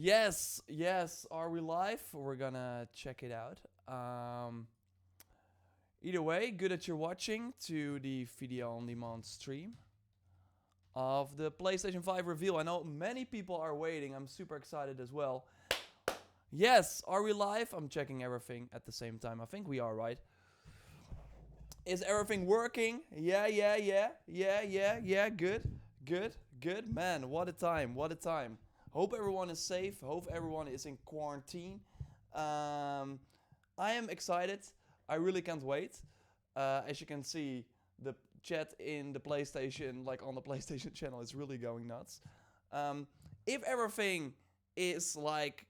Yes, are we live? We're gonna check it out. Either way, good that you're watching to the video on demand stream of the PlayStation 5 reveal. I know many people are waiting. I'm super excited as well. Yes, are we live? I'm checking everything at the same time. I think we are, right? Is everything working? Yeah. Good. Man, what a time. Hope everyone is safe. Hope everyone is in quarantine. I am excited. I really can't wait. As you can see, the chat in the PlayStation, like on the PlayStation channel, is really going nuts. If everything is like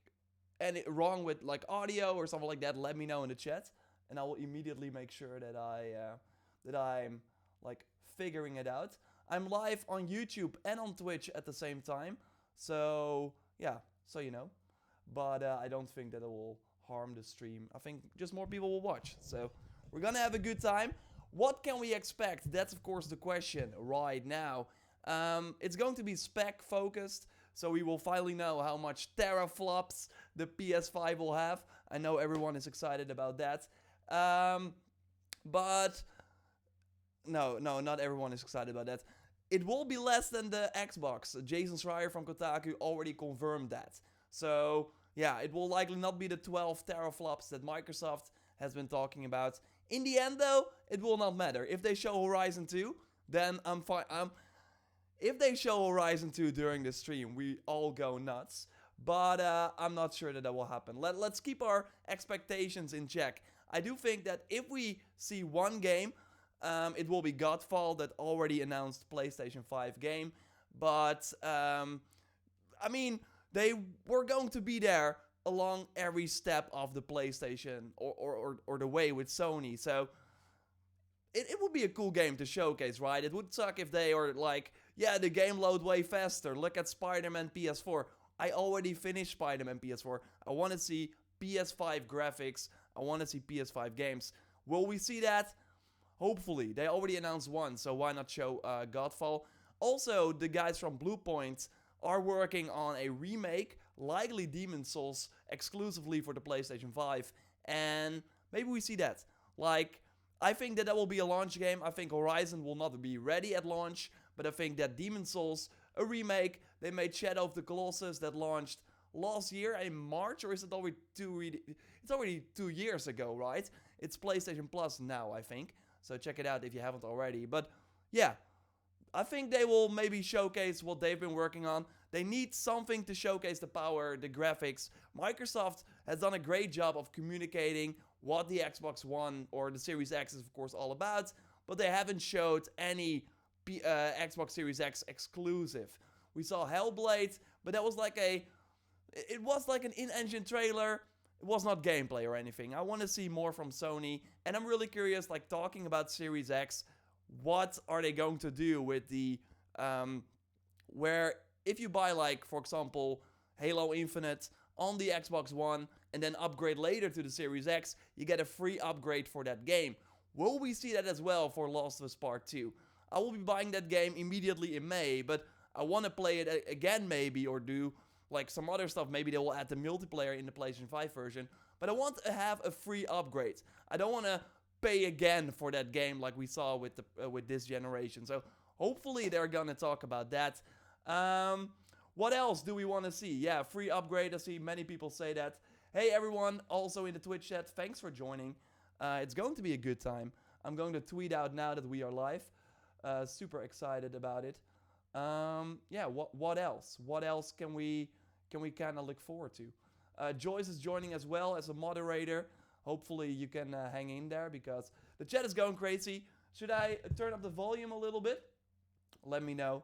wrong with like audio or something like that, let me know in the chat, and I will immediately make sure that I'm like figuring it out. I'm live on YouTube and on Twitch at the same time, so yeah, so you know. But I don't think that it will harm the stream. I think just more people will watch. So we're gonna have a good time. What can we expect? That's of course the question right now. It's going to be spec focused, so we will finally know how much teraflops the PS5 will have. I know everyone is excited about that. But no, not everyone is excited about that. It will be less than the Xbox. Jason Schreier from Kotaku already confirmed that. So yeah, it will likely not be the 12 teraflops that Microsoft has been talking about. In the end, though, it will not matter. If they show Horizon 2, then I'm fine. If they show Horizon 2 during the stream, we all go nuts. But I'm not sure that will happen. Let's keep our expectations in check. I do think that if we see one game, it will be Godfall, that already announced PlayStation 5 game. But, I mean, they were going to be there along every step of the PlayStation or the way with Sony. So it would be a cool game to showcase, right? It would suck if they are like, yeah, the game load way faster. Look at Spider-Man PS4. I already finished Spider-Man PS4. I want to see PS5 graphics. I want to see PS5 games. Will we see that? Hopefully. They already announced one, so why not show Godfall? Also, the guys from Bluepoint are working on a remake, likely Demon's Souls, exclusively for the PlayStation 5. And maybe we see that. Like, I think that will be a launch game. I think Horizon will not be ready at launch. But I think that Demon's Souls, a remake, they made Shadow of the Colossus that launched last year in March. Or is it already it's already 2 years ago, right? It's PlayStation Plus now, I think. So check it out if you haven't already. But yeah, I think they will maybe showcase what they've been working on. They need something to showcase the power, the graphics. Microsoft has done a great job of communicating what the Xbox One or the Series X is, of course, all about. But they haven't showed any Xbox Series X exclusive. We saw Hellblade, but that was like it was like an in-engine trailer. It was not gameplay or anything. I want to see more from Sony. And I'm really curious, like talking about Series X, what are they going to do with the, where if you buy like, for example, Halo Infinite on the Xbox One and then upgrade later to the Series X, you get a free upgrade for that game. Will we see that as well for Last of Us Part 2? I will be buying that game immediately in May, but I want to play it again maybe, or do like some other stuff. Maybe they will add the multiplayer in the PlayStation 5 version. But I want to have a free upgrade. I don't want to pay again for that game like we saw with with this generation. So hopefully they're gonna talk about that. What else do we want to see? Yeah, free upgrade. I see many people say that. Hey everyone, also in the Twitch chat, thanks for joining. It's going to be a good time. I'm going to tweet out now that we are live. Super excited about it. Yeah, what else? What else can we kind of look forward to? Joyce is joining as well as a moderator. Hopefully you can hang in there because the chat is going crazy. Should I turn up the volume a little bit? Let me know.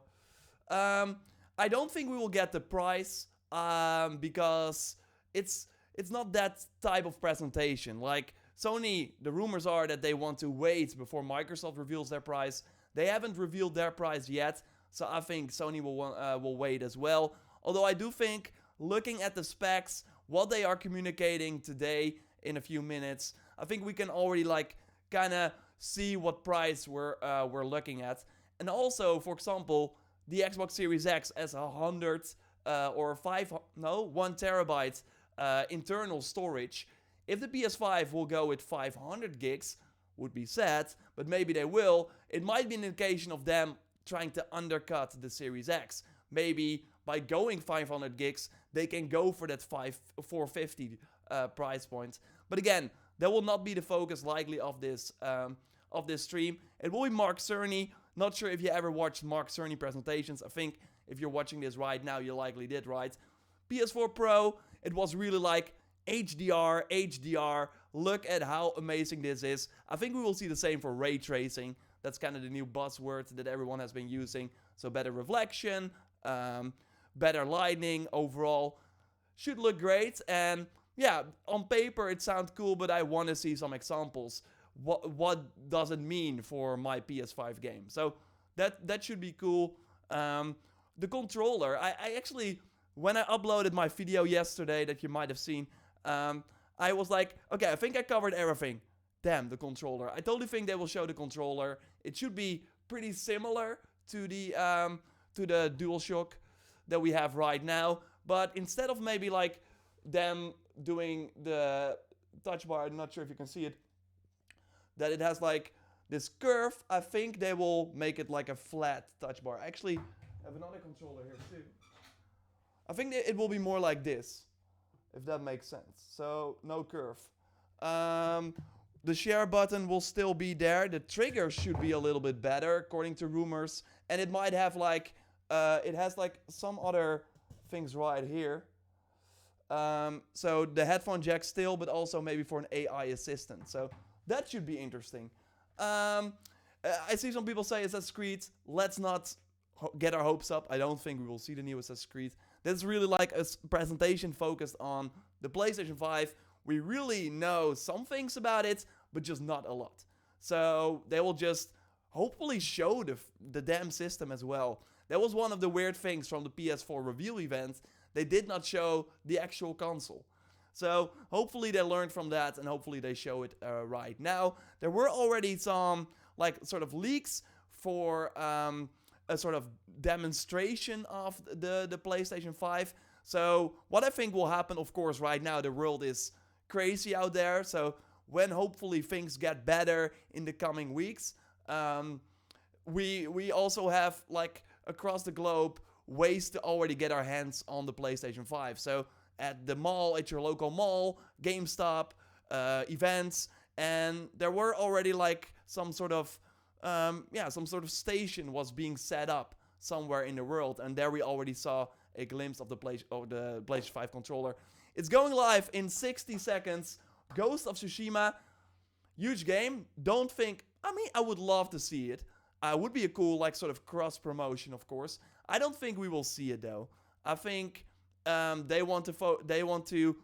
I don't think we will get the price because it's not that type of presentation. Like Sony, the rumors are that they want to wait before Microsoft reveals their price. They haven't revealed their price yet, so I think Sony will wait as well. Although I do think, looking at the specs, what they are communicating today in a few minutes, I think we can already like kind of see what price we're looking at. And also, for example, the Xbox Series X as 100 or 1 terabyte internal storage. If the PS5 will go with 500 gigs, would be sad, but maybe they will. It might be an indication of them trying to undercut the Series X. Maybe by going 500 gigs, they can go for that 450 price point. But again, that will not be the focus likely of this stream. It will be Mark Cerny. Not sure if you ever watched Mark Cerny presentations. I think if you're watching this right now, you likely did, right? PS4 Pro, it was really like HDR, HDR. Look at how amazing this is. I think we will see the same for ray tracing. That's kind of the new buzzword that everyone has been using. So better reflection, better lighting overall. Should look great. And yeah, on paper it sounds cool, but I want to see some examples. What does it mean for my PS5 game? So that should be cool. The controller, I actually, when I uploaded my video yesterday that you might have seen, I was like, okay, I think I covered everything. Damn, the controller. I totally think they will show the controller. It should be pretty similar to the DualShock that we have right now. But instead of maybe like them doing the touch bar, I'm not sure if you can see it, that it has like this curve, I think they will make it like a flat touch bar. I actually have another controller here too. I think it will be more like this, if that makes sense. So no curve. The share button will still be there. The trigger should be a little bit better according to rumors. And it might have like, it has like some other things right here. So the headphone jack still, but also maybe for an AI assistant. So that should be interesting. I see some people say Assassin's Creed. Let's not get our hopes up. I don't think we will see the new Assassin's Creed. That's really like a presentation focused on the PlayStation 5. We really know some things about it, but just not a lot. So they will just hopefully show the damn system as well. That was one of the weird things from the PS4 reveal event. They did not show the actual console. So hopefully they learned from that and hopefully they show it right now. There were already some like sort of leaks for a sort of demonstration of the PlayStation 5. So what I think will happen, of course, right now the world is crazy out there. So when hopefully things get better in the coming weeks, we also have like across the globe ways to already get our hands on the PlayStation 5. So at the mall, at your local mall, GameStop, events, and there were already like some sort of station was being set up somewhere in the world, and there we already saw a glimpse of the PlayStation 5 controller. It's going live in 60 seconds. Ghost of Tsushima, huge game. I would love to see it. Would be a cool like sort of cross promotion, of course. I don't think we will see it though. I think they want to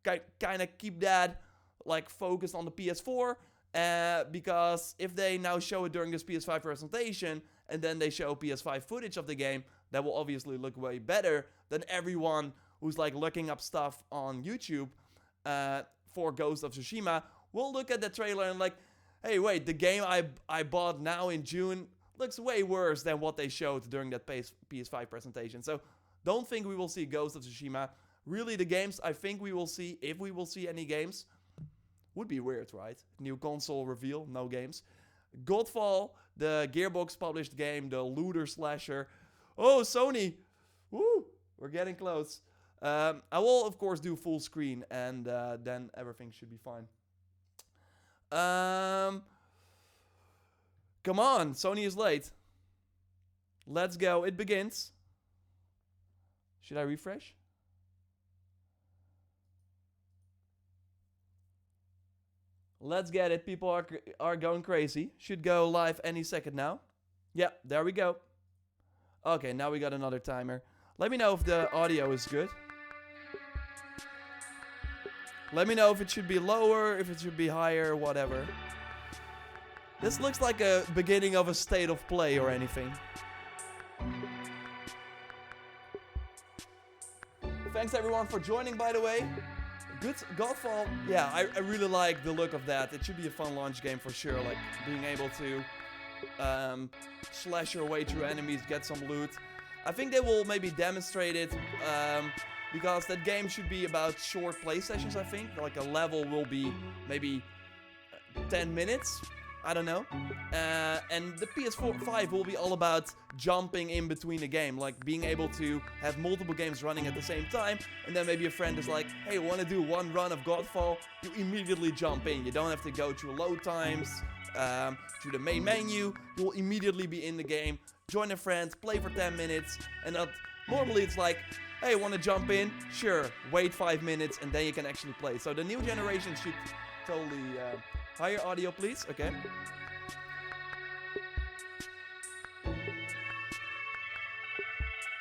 kind of keep that like focused on the PS4. Because if they now show it during this PS5 presentation and then they show PS5 footage of the game, that will obviously look way better than everyone who's like looking up stuff on YouTube for Ghost of Tsushima will look at the trailer and like, hey, wait, the game I bought now in June looks way worse than what they showed during that PS5 presentation. So don't think we will see Ghost of Tsushima. Really, the games I think we will see, if we will see any games, would be weird, right? New console reveal, no games. Godfall, the Gearbox published game, the looter slasher. Oh, Sony! Woo! We're getting close. I will, of course, do full screen, and then everything should be fine. Come on, Sony is late. Let's go. It begins. Should I refresh? Let's get it. People are going crazy. Should go live any second now. Yeah, there we go. Okay, now we got another timer. Let me know if the audio is good. Let me know if it should be lower, if it should be higher, whatever. This looks like a beginning of a state of play or anything. Thanks everyone for joining, by the way. Good Godfall, yeah, I really like the look of that. It should be a fun launch game for sure, like being able to slash your way through enemies, get some loot. I think they will maybe demonstrate it because that game should be about short play sessions, I think. Like a level will be maybe 10 minutes. I don't know. And the PS5 will be all about jumping in between the game, like being able to have multiple games running at the same time, and then maybe a friend is like, hey, want to do one run of Godfall? You immediately jump in. You don't have to go through load times, through the main menu. You will immediately be in the game, join a friend, play for 10 minutes, and normally it's like, hey, want to jump in? Sure, wait 5 minutes, and then you can actually play. So the new generation should totally... higher audio, please. Okay.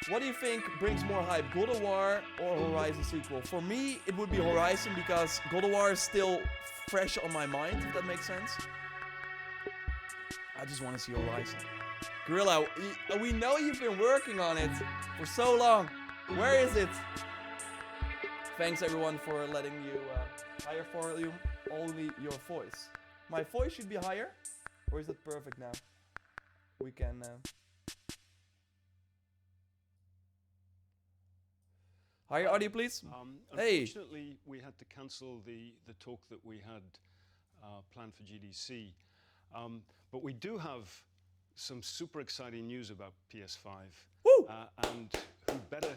What do you think brings more hype, God of War or Horizon sequel? For me, it would be Horizon because God of War is still fresh on my mind, if that makes sense. I just want to see Horizon. Gorilla, we know you've been working on it for so long. Where is it? Thanks everyone for letting you higher volume. Only your voice. My voice should be higher? Or is it perfect now? We can... Higher audio, please. Unfortunately, we had to cancel the talk that we had planned for GDC. But we do have some super exciting news about PS5. Woo! And who better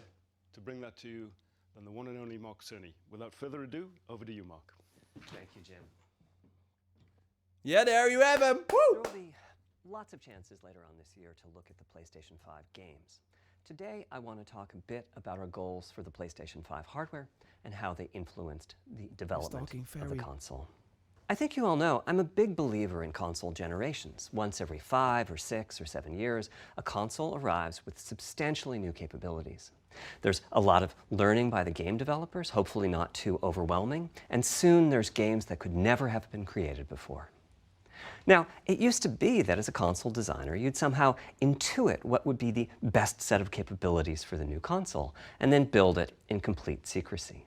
to bring that to you than the one and only Mark Cerny. Without further ado, over to you, Mark. Thank you, Jim. Yeah, there you have him. Woo! There will be lots of chances later on this year to look at the PlayStation 5 games. Today, I want to talk a bit about our goals for the PlayStation 5 hardware and how they influenced the development of the console. I think you all know I'm a big believer in console generations. Once every 5 or 6 or 7 years, a console arrives with substantially new capabilities. There's a lot of learning by the game developers, hopefully not too overwhelming, and soon there's games that could never have been created before. Now, it used to be that as a console designer, you'd somehow intuit what would be the best set of capabilities for the new console, and then build it in complete secrecy.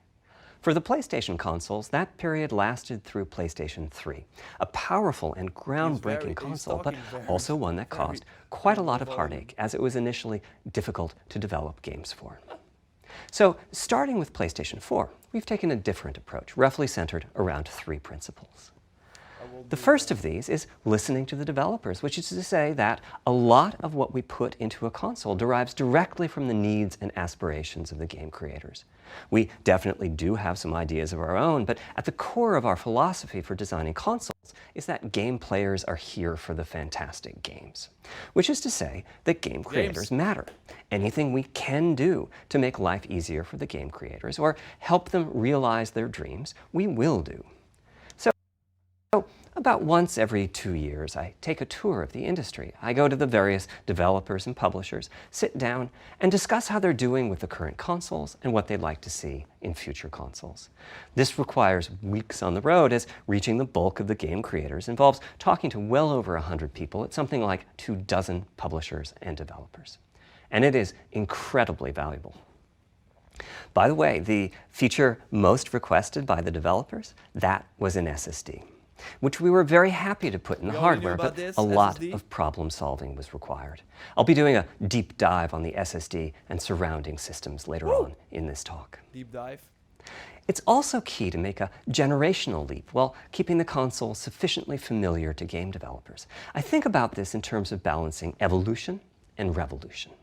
For the PlayStation consoles, that period lasted through PlayStation 3, a powerful and groundbreaking console, but also one that caused quite a lot of heartache, as it was initially difficult to develop games for. So, starting with PlayStation 4, we've taken a different approach, roughly centered around 3 principles. The first of these is listening to the developers, which is to say that a lot of what we put into a console derives directly from the needs and aspirations of the game creators. We definitely do have some ideas of our own, but at the core of our philosophy for designing consoles is that game players are here for the fantastic games. Which is to say that game creators matter. Anything we can do to make life easier for the game creators or help them realize their dreams, we will do. So, about once every 2 years, I take a tour of the industry. I go to the various developers and publishers, sit down, and discuss how they're doing with the current consoles and what they'd like to see in future consoles. This requires weeks on the road, as reaching the bulk of the game creators involves talking to well over 100 people at something like 24 publishers and developers. And it is incredibly valuable. By the way, the feature most requested by the developers, that was an SSD, which we were very happy to put in the hardware, but a lot of problem solving was required. I'll be doing a deep dive on the SSD and surrounding systems later on in this talk. Deep dive. It's also key to make a generational leap while keeping the console sufficiently familiar to game developers. I think about this in terms of balancing evolution and revolution.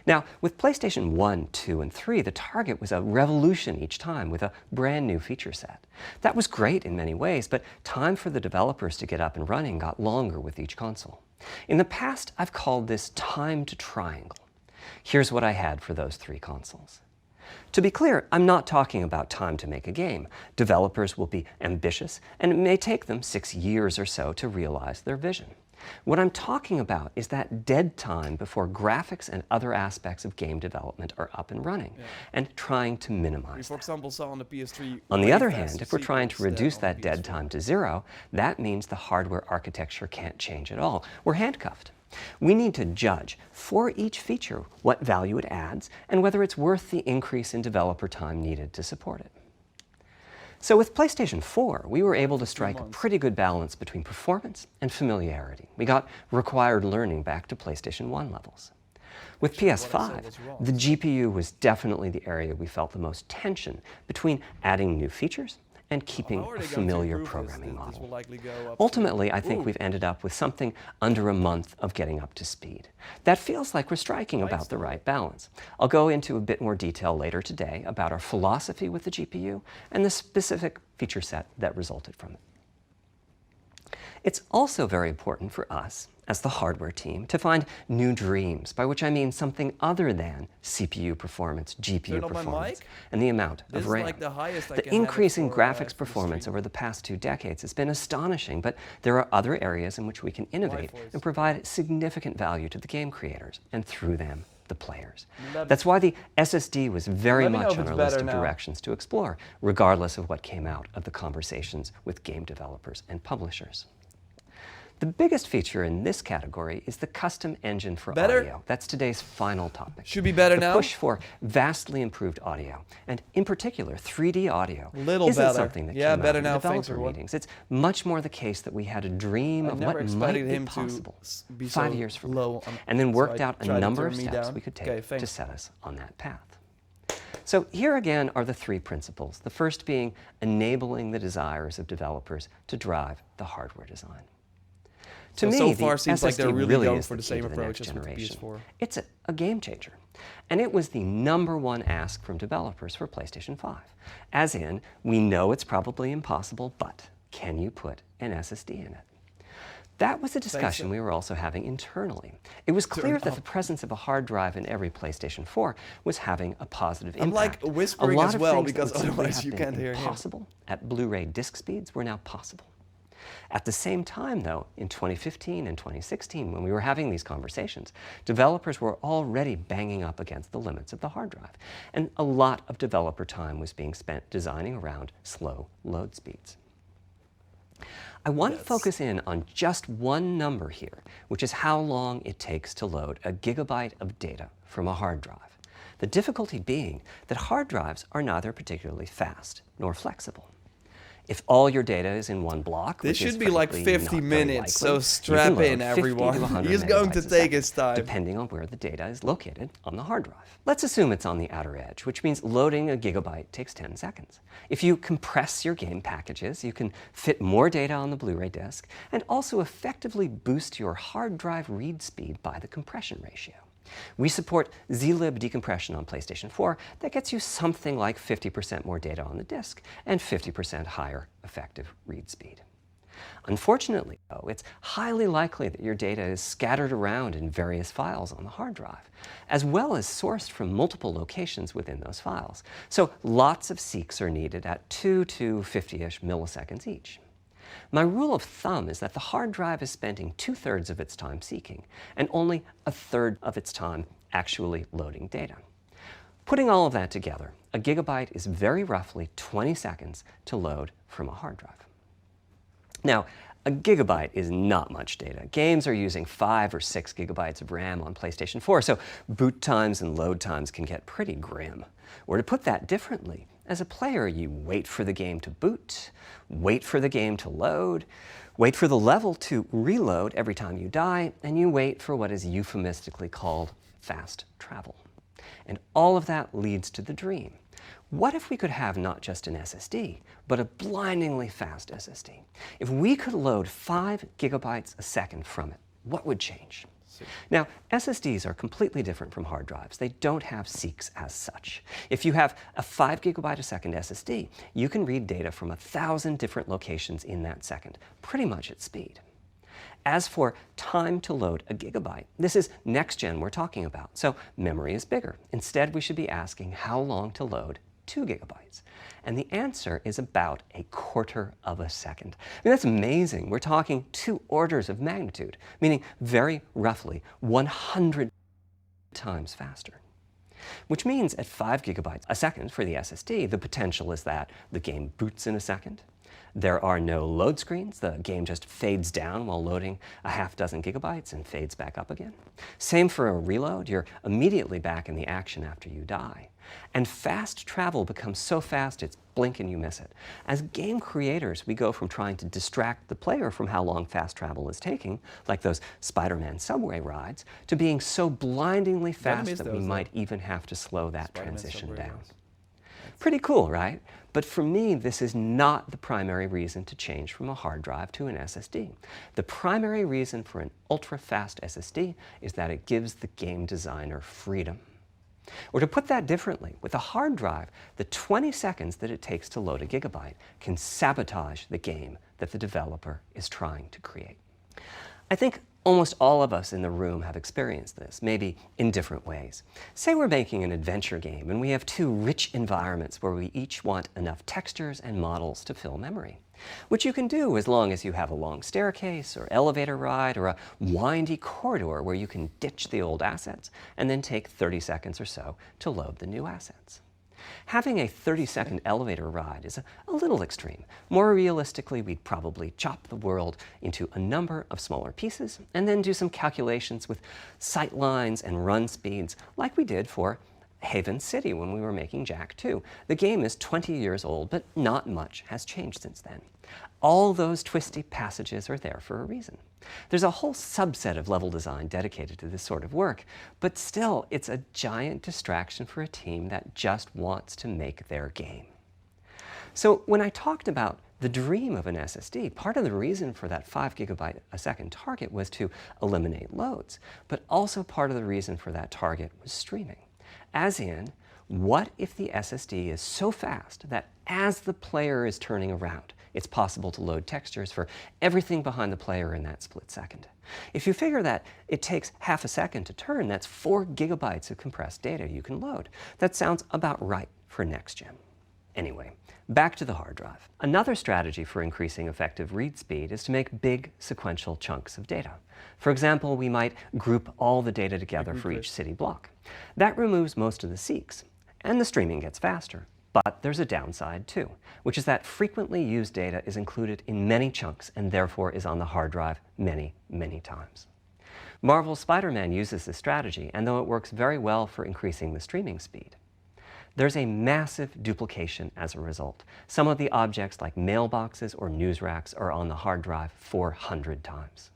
Now, with PlayStation 1, 2, and 3, the target was a revolution each time with a brand new feature set. That was great in many ways, but time for the developers to get up and running got longer with each console. In the past, I've called this time to triangle. Here's what I had for those 3 consoles. To be clear, I'm not talking about time to make a game. Developers will be ambitious, and it may take them 6 years or so to realize their vision. What I'm talking about is that dead time before graphics and other aspects of game development are up and running, and trying to minimize We, for example, saw on the PS3... On the other hand, if we're trying to reduce that dead time to 0, that means the hardware architecture can't change at all. We're handcuffed. We need to judge, for each feature, what value it adds, and whether it's worth the increase in developer time needed to support it. So with PlayStation 4, we were able to strike a pretty good balance between performance and familiarity. We got required learning back to PlayStation 1 levels. With Actually, what I PS5, said was wrong, the so- GPU was definitely the area we felt the most tension between adding new features and keeping How are a they going to familiar improve this? programming This model. will likely go up Ultimately, I to... think Ooh, we've ended up with something under a month of getting up to speed. That feels like we're striking Right. about the right balance. I'll go into a bit more detail later today about our philosophy with the GPU and the specific feature set that resulted from it. It's also very important for us, as the hardware team, to find new dreams, by which I mean something other than CPU performance, GPU Turn on my performance, mic? and the amount This of is RAM. like the highest I The can have it increase in for, graphics for the performance stream. over the past 2 decades has been astonishing, but there are other areas in which we can innovate voice. and provide significant value to the game creators, and through them, the players. Let- That's why the SSD was very Let me know much if on it's our list better of now. directions to explore, regardless of what came out of the conversations with game developers and publishers. The biggest feature in this category is the custom engine for Better? audio. That's today's final topic. Should be better the now? push for vastly improved audio, and in particular, 3D audio, Little isn't better. something that Yeah, came better out now. in Thanks, developer everyone. meetings. It's much more the case that we had a dream I of never what might expected be him to possible be 5 so years from low now, on- and then so worked I out a tried to number turn of me steps down. we could take Okay, to thanks. set us on that path. So here again are the 3 principles, the first being enabling the desires of developers to drive the hardware design. To So me, far the seems like they're SSD really really going is for the key same to the approach next as with the generation. PS4. It's a game changer. And it was the #1 ask from developers for PlayStation 5. As in, we know it's probably impossible, but can you put an SSD in it? That was a discussion we were also having internally. It was clear that the presence of a hard drive in every PlayStation 4 was having a positive I'm like impact. whispering a lot as of well, things because that would simply otherwise have you been can't hear him. impossible at Blu-ray disc speeds were now possible. At the same time, though, in 2015 and 2016, when we were having these conversations, developers were already banging up against the limits of the hard drive. And a lot of developer time was being spent designing around slow load speeds. I want to focus in on just one number here, which is how long it takes to load a gigabyte of data from a hard drive. The difficulty being that hard drives are neither particularly fast nor flexible. If all your data is in one block, This which is should be like frankly 50 not very minutes, likely, so you strap can load in, 50 to everyone. 100 He's going to megabytes a take second, his time. depending on where the data is located on the hard drive. Let's assume it's on the outer edge, which means loading a gigabyte takes 10 seconds. If you compress your game packages, you can fit more data on the Blu-ray disc and also effectively boost your hard drive read speed by the compression ratio. We support zlib decompression on PlayStation 4 that gets you something like 50% more data on the disk and 50% higher effective read speed. Unfortunately, though, it's highly likely that your data is scattered around in various files on the hard drive, as well as sourced from multiple locations within those files. So lots of seeks are needed at 2 to 50-ish milliseconds each. My rule of thumb is that the hard drive is spending 2/3 of its time seeking, and only 1/3 of its time actually loading data. Putting all of that together, a gigabyte is very roughly 20 seconds to load from a hard drive. Now, a gigabyte is not much data. Games are using 5 or 6 gigabytes of RAM on PlayStation 4, so boot times and load times can get pretty grim. Or to put that differently, as a player, you wait for the game to boot, wait for the game to load, wait for the level to reload every time you die, and you wait for what is euphemistically called fast travel. And all of that leads to the dream. What if we could have not just an SSD, but a blindingly fast SSD? If we could load 5 gigabytes a second from it, what would change? Now, SSDs are completely different from hard drives. They don't have seeks as such. If you have a 5 gigabyte a second SSD, you can read data from 1,000 different locations in that second, pretty much at speed. As for time to load a gigabyte, this is next gen we're talking about, so memory is bigger. Instead, we should be asking how long to load 2 gigabytes. And the answer is about 1/4 of a second. I mean, that's amazing. We're talking 2 orders of magnitude, meaning very roughly 100 times faster. Which means at 5 gigabytes a second for the SSD, the potential is that the game boots in a second. There are no load screens. The game just fades down while loading a half dozen gigabytes and fades back up again. Same for a reload. You're immediately back in the action after you die. And fast travel becomes so fast it's blink and you miss it. As game creators, we go from trying to distract the player from how long fast travel is taking, like those Spider-Man subway rides, to being so blindingly fast that we might even have to slow that transition down. Pretty cool, right? But for me, this is not the primary reason to change from a hard drive to an SSD. The primary reason for an ultra-fast SSD is that it gives the game designer freedom. Or to put that differently, with a hard drive, the 20 seconds that it takes to load a gigabyte can sabotage the game that the developer is trying to create. I think almost all of us in the room have experienced this, maybe in different ways. Say we're making an adventure game and we have two rich environments where we each want enough textures and models to fill memory, which you can do as long as you have a long staircase or elevator ride or a windy corridor where you can ditch the old assets and then take 30 seconds or so to load the new assets. Having a 30-second elevator ride is a little extreme. More realistically, we'd probably chop the world into a number of smaller pieces and then do some calculations with sight lines and run speeds like we did for Haven City when we were making Jak 2. The game is 20 years old, but not much has changed since then. All those twisty passages are there for a reason. There's a whole subset of level design dedicated to this sort of work, but still, it's a giant distraction for a team that just wants to make their game. So when I talked about the dream of an SSD, part of the reason for that 5 GB a second target was to eliminate loads, but also part of the reason for that target was streaming. As in, what if the SSD is so fast that as the player is turning around, it's possible to load textures for everything behind the player in that split second? If you figure that it takes half a second to turn, that's 4 GB of compressed data you can load. That sounds about right for next gen. Anyway, back to the hard drive. Another strategy for increasing effective read speed is to make big sequential chunks of data. For example, we might group all the data together for each city block. That removes most of the seeks, and the streaming gets faster. But there's a downside too, which is that frequently used data is included in many chunks and therefore is on the hard drive many, many times. Marvel's Spider-Man uses this strategy, and though it works very well for increasing the streaming speed, there's a massive duplication as a result. Some of the objects like mailboxes or news racks are on the hard drive 400 times.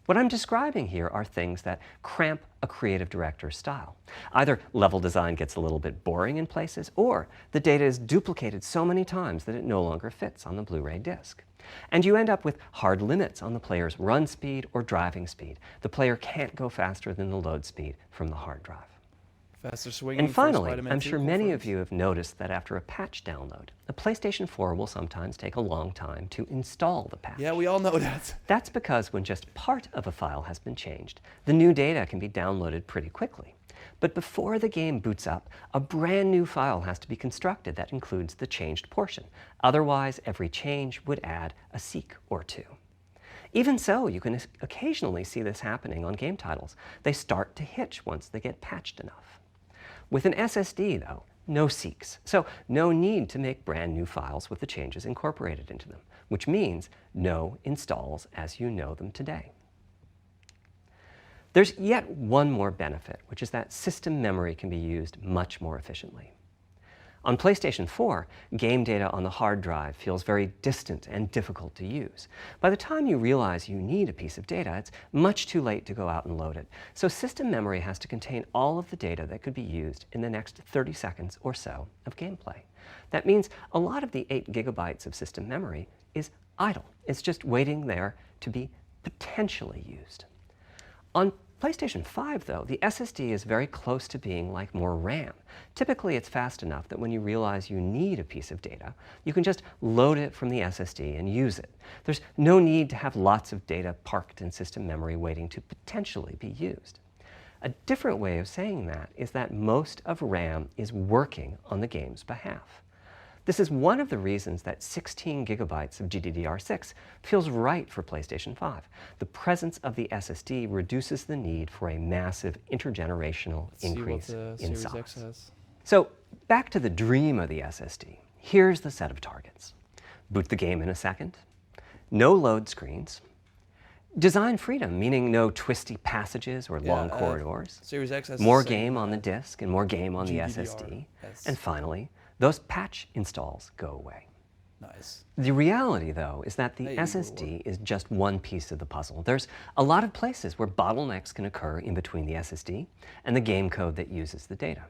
What I'm describing here are things that cramp a creative director's style. Either level design gets a little bit boring in places, or the data is duplicated so many times that it no longer fits on the Blu-ray disc. And you end up with hard limits on the player's run speed or driving speed. The player can't go faster than the load speed from the hard drive. Faster swinging. And finally, I'm sure many of you have noticed that after a patch download, the PlayStation 4 will sometimes take a long time to install the patch. Yeah, we all know that. That's because when just part of a file has been changed, the new data can be downloaded pretty quickly. But before the game boots up, a brand new file has to be constructed that includes the changed portion. Otherwise, every change would add a seek or two. Even so, you can occasionally see this happening on game titles. They start to hitch once they get patched enough. With an SSD, though, no seeks, so no need to make brand new files with the changes incorporated into them, which means no installs as you know them today. There's yet one more benefit, which is that system memory can be used much more efficiently. On PlayStation 4, game data on the hard drive feels very distant and difficult to use. By the time you realize you need a piece of data, it's much too late to go out and load it. So system memory has to contain all of the data that could be used in the next 30 seconds or so of gameplay. That means a lot of the 8 GB of system memory is idle. It's just waiting there to be potentially used. On PlayStation 5, though, the SSD is very close to being like more RAM. Typically, it's fast enough that when you realize you need a piece of data, you can just load it from the SSD and use it. There's no need to have lots of data parked in system memory waiting to potentially be used. A different way of saying that is that most of RAM is working on the game's behalf. This is one of the reasons that 16 GB of GDDR6 feels right for PlayStation 5. The presence of the SSD reduces the need for a massive intergenerational increase in size. So back to the dream of the SSD. Here's the set of targets. Boot the game in a second, no load screens, Design freedom, meaning no twisty passages or long corridors. Series X has more game on the disk and more game on the GDDR. SSD. Yes. And finally, those patch installs go away. Nice. The reality, though, is that the SSD is just one piece of the puzzle. There's a lot of places where bottlenecks can occur in between the SSD and the game code that uses the data.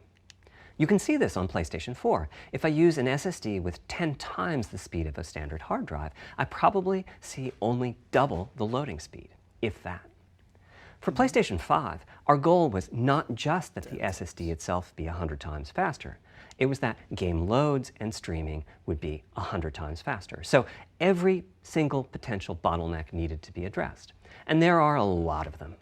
You can see this on PlayStation 4. If I use an SSD with 10 times the speed of a standard hard drive, I probably see only double the loading speed, if that. For PlayStation 5, our goal was not just that the SSD itself be 100 times faster. It was that game loads and streaming would be 100 times faster. So every single potential bottleneck needed to be addressed. And there are a lot of them.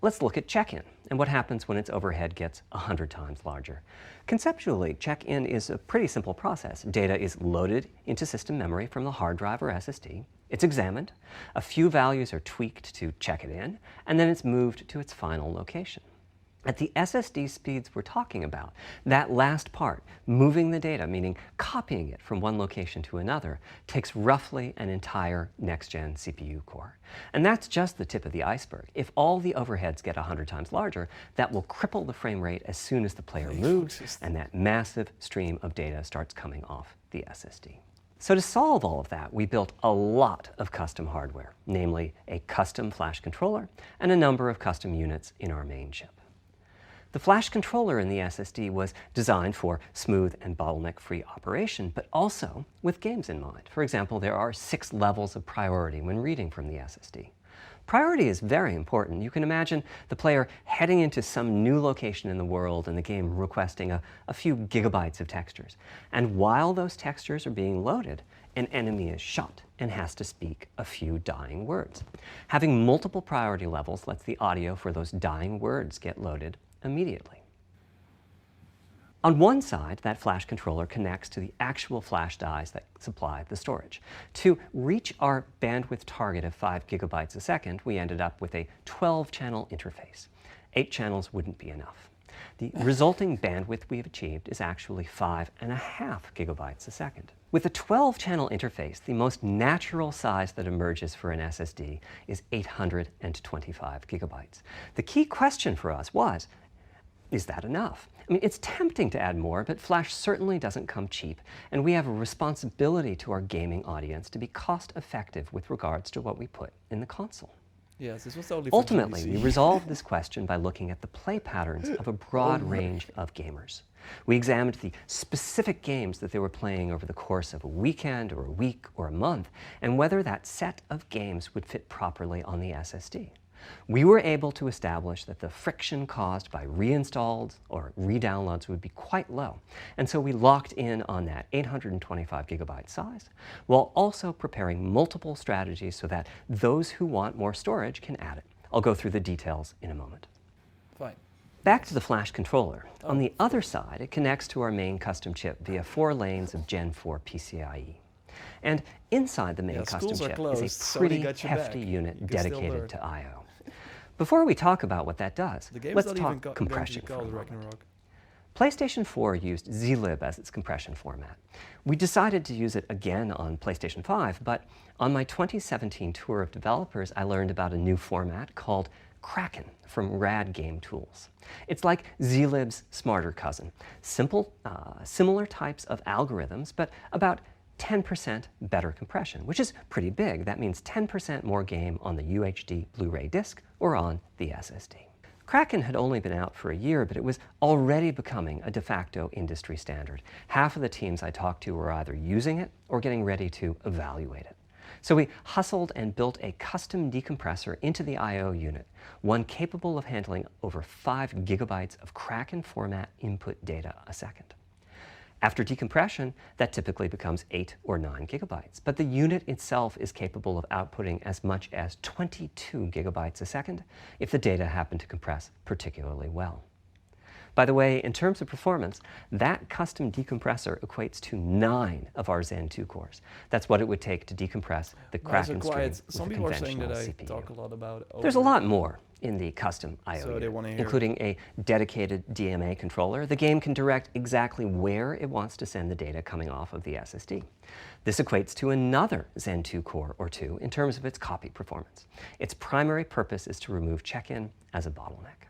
Let's look at check-in and what happens when its overhead gets 100 times larger. Conceptually, check-in is a pretty simple process. Data is loaded into system memory from the hard drive or SSD. It's examined, a few values are tweaked to check it in, and then it's moved to its final location. At the SSD speeds we're talking about, that last part, moving the data, meaning copying it from one location to another, takes roughly an entire next-gen CPU core. And that's just the tip of the iceberg. If all the overheads get 100 times larger, that will cripple the frame rate as soon as the player moves, and that massive stream of data starts coming off the SSD. So to solve all of that, we built a lot of custom hardware, namely a custom flash controller and a number of custom units in our main chip. The flash controller in the SSD was designed for smooth and bottleneck-free operation, but also with games in mind. For example, there are 6 levels of priority when reading from the SSD. Priority is very important. You can imagine the player heading into some new location in the world and the game requesting a few gigabytes of textures. And while those textures are being loaded, an enemy is shot and has to speak a few dying words. Having multiple priority levels lets the audio for those dying words get loaded immediately. On one side, that flash controller connects to the actual flash dies that supply the storage. To reach our bandwidth target of 5 gigabytes a second, we ended up with a 12-channel interface. 8 channels wouldn't be enough. The resulting bandwidth we've achieved is actually 5.5 gigabytes a second. With a 12-channel interface, the most natural size that emerges for an SSD is 825 gigabytes. The key question for us was, is that enough? I mean, it's tempting to add more, but Flash certainly doesn't come cheap, and we have a responsibility to our gaming audience to be cost-effective with regards to what we put in the console. Yes, this was totally for Ultimately, GDC. we resolved this question by looking at the play patterns of a broad range of gamers. We examined the specific games that they were playing over the course of a weekend or a week or a month, and whether that set of games would fit properly on the SSD. We were able to establish that the friction caused by reinstalls or redownloads would be quite low, and so we locked in on that 825 gigabyte size, while also preparing multiple strategies so that those who want more storage can add it. I'll go through the details in a moment. Fine. Back to the flash controller. On the other side, it connects to our main custom chip via 4 lanes of Gen 4 PCIe. And inside the main custom chip is a pretty hefty unit dedicated to I/O. Before we talk about what that does, let's talk compression for a moment. PlayStation 4 used zlib as its compression format. We decided to use it again on PlayStation 5, but on my 2017 tour of developers, I learned about a new format called Kraken from Rad Game Tools. It's like zlib's smarter cousin. Simple, similar types of algorithms, but about 10% better compression, which is pretty big. That means 10% more game on the UHD Blu-ray disc or on the SSD. Kraken had only been out for a year, but it was already becoming a de facto industry standard. Half of the teams I talked to were either using it or getting ready to evaluate it. So we hustled and built a custom decompressor into the I/O unit, one capable of handling over 5 gigabytes of Kraken format input data a second. After decompression, that typically becomes 8 or 9 gigabytes, but the unit itself is capable of outputting as much as 22 gigabytes a second if the data happen to compress particularly well. By the way, in terms of performance, that custom decompressor equates to 9 of our Zen 2 cores. That's what it would take to decompress the Kraken stream with Some a people are saying conventional that I CPU. talk a lot about There's a lot more. in the custom I/O So they unit, wanna hear. including a dedicated DMA controller, the game can direct exactly where it wants to send the data coming off of the SSD. This equates to another Zen 2 core or two in terms of its copy performance. Its primary purpose is to remove check-in as a bottleneck.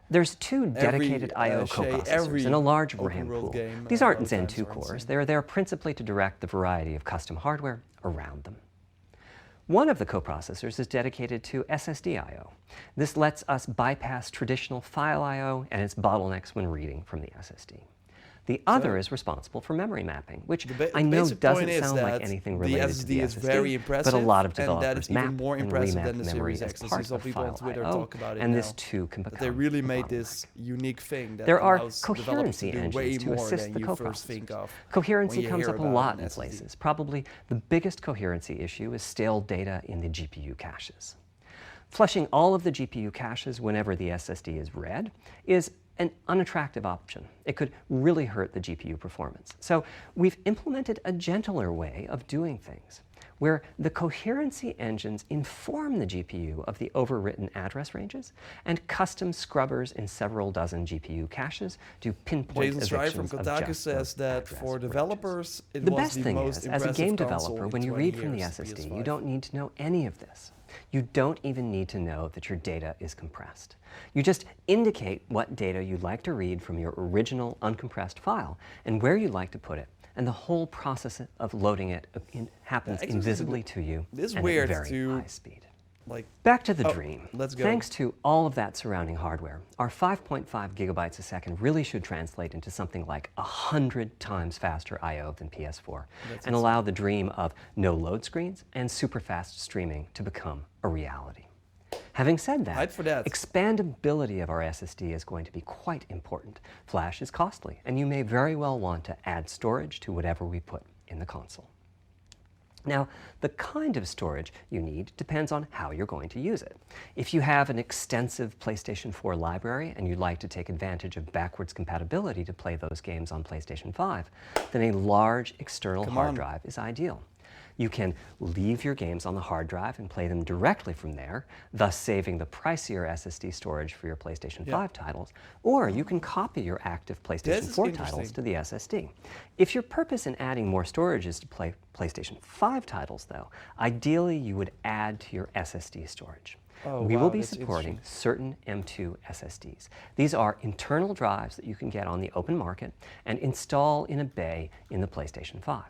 There's two dedicated I/O coprocessors and a large RAM pool. These aren't Zen 2 cores. They're there principally to direct the variety of custom hardware around them. One of the coprocessors is dedicated to SSD I/O. This lets us bypass traditional file I/O and its bottlenecks when reading from the SSD. The other is responsible for memory mapping, which I know doesn't sound like anything related to the is very SSD, but a lot of and that developers is even map more and impressive remap than the memory Series as X. I see part some of people on file Twitter I/O, talk about it and now, this too can that become they really a made bottleneck. this unique thing that There are allows developers to coherency do engines way to more assist than the you first think coprocessors. of. Coherency when you comes hear up a about lot an in SSD. places. Probably the biggest coherency issue is stale data in the GPU caches. Flushing all of the GPU caches whenever the SSD is read is an unattractive option. It could really hurt the GPU performance. So we've implemented a gentler way of doing things, where the coherency engines inform the GPU of the overwritten address ranges, and custom scrubbers in several dozen GPU caches do pinpoint Jason Schreier evictions from of Kotaku just says those that address for ranges. developers, it The was best the thing most is, as a impressive game console developer, in when you 20 read from the years, SSD, PS5. you don't need to know any of this. You don't even need to know that your data is compressed. You just indicate what data you'd like to read from your original uncompressed file and where you'd like to put it, and the whole process of loading it happens actually, invisibly to you this and weird at very to, high speed. Like, Back to the Oh, dream. let's go. Thanks to all of that surrounding hardware, our 5.5 gigabytes a second really should translate into something like 100 times faster I/O than PS4, and allow the dream of no load screens and super fast streaming to become a reality. Having said that, Hype for that. expandability of our SSD is going to be quite important. Flash is costly, and you may very well want to add storage to whatever we put in the console. Now, the kind of storage you need depends on how you're going to use it. If you have an extensive PlayStation 4 library and you'd like to take advantage of backwards compatibility to play those games on PlayStation 5, then a large external hard drive is ideal. You can leave your games on the hard drive and play them directly from there, thus saving the pricier SSD storage for your PlayStation 5 titles, or you can copy your active PlayStation 4 titles to the SSD. If your purpose in adding more storage is to play PlayStation 5 titles, though, ideally you would add to your SSD storage. We will be supporting certain M2 SSDs. These are internal drives that you can get on the open market and install in a bay in the PlayStation 5.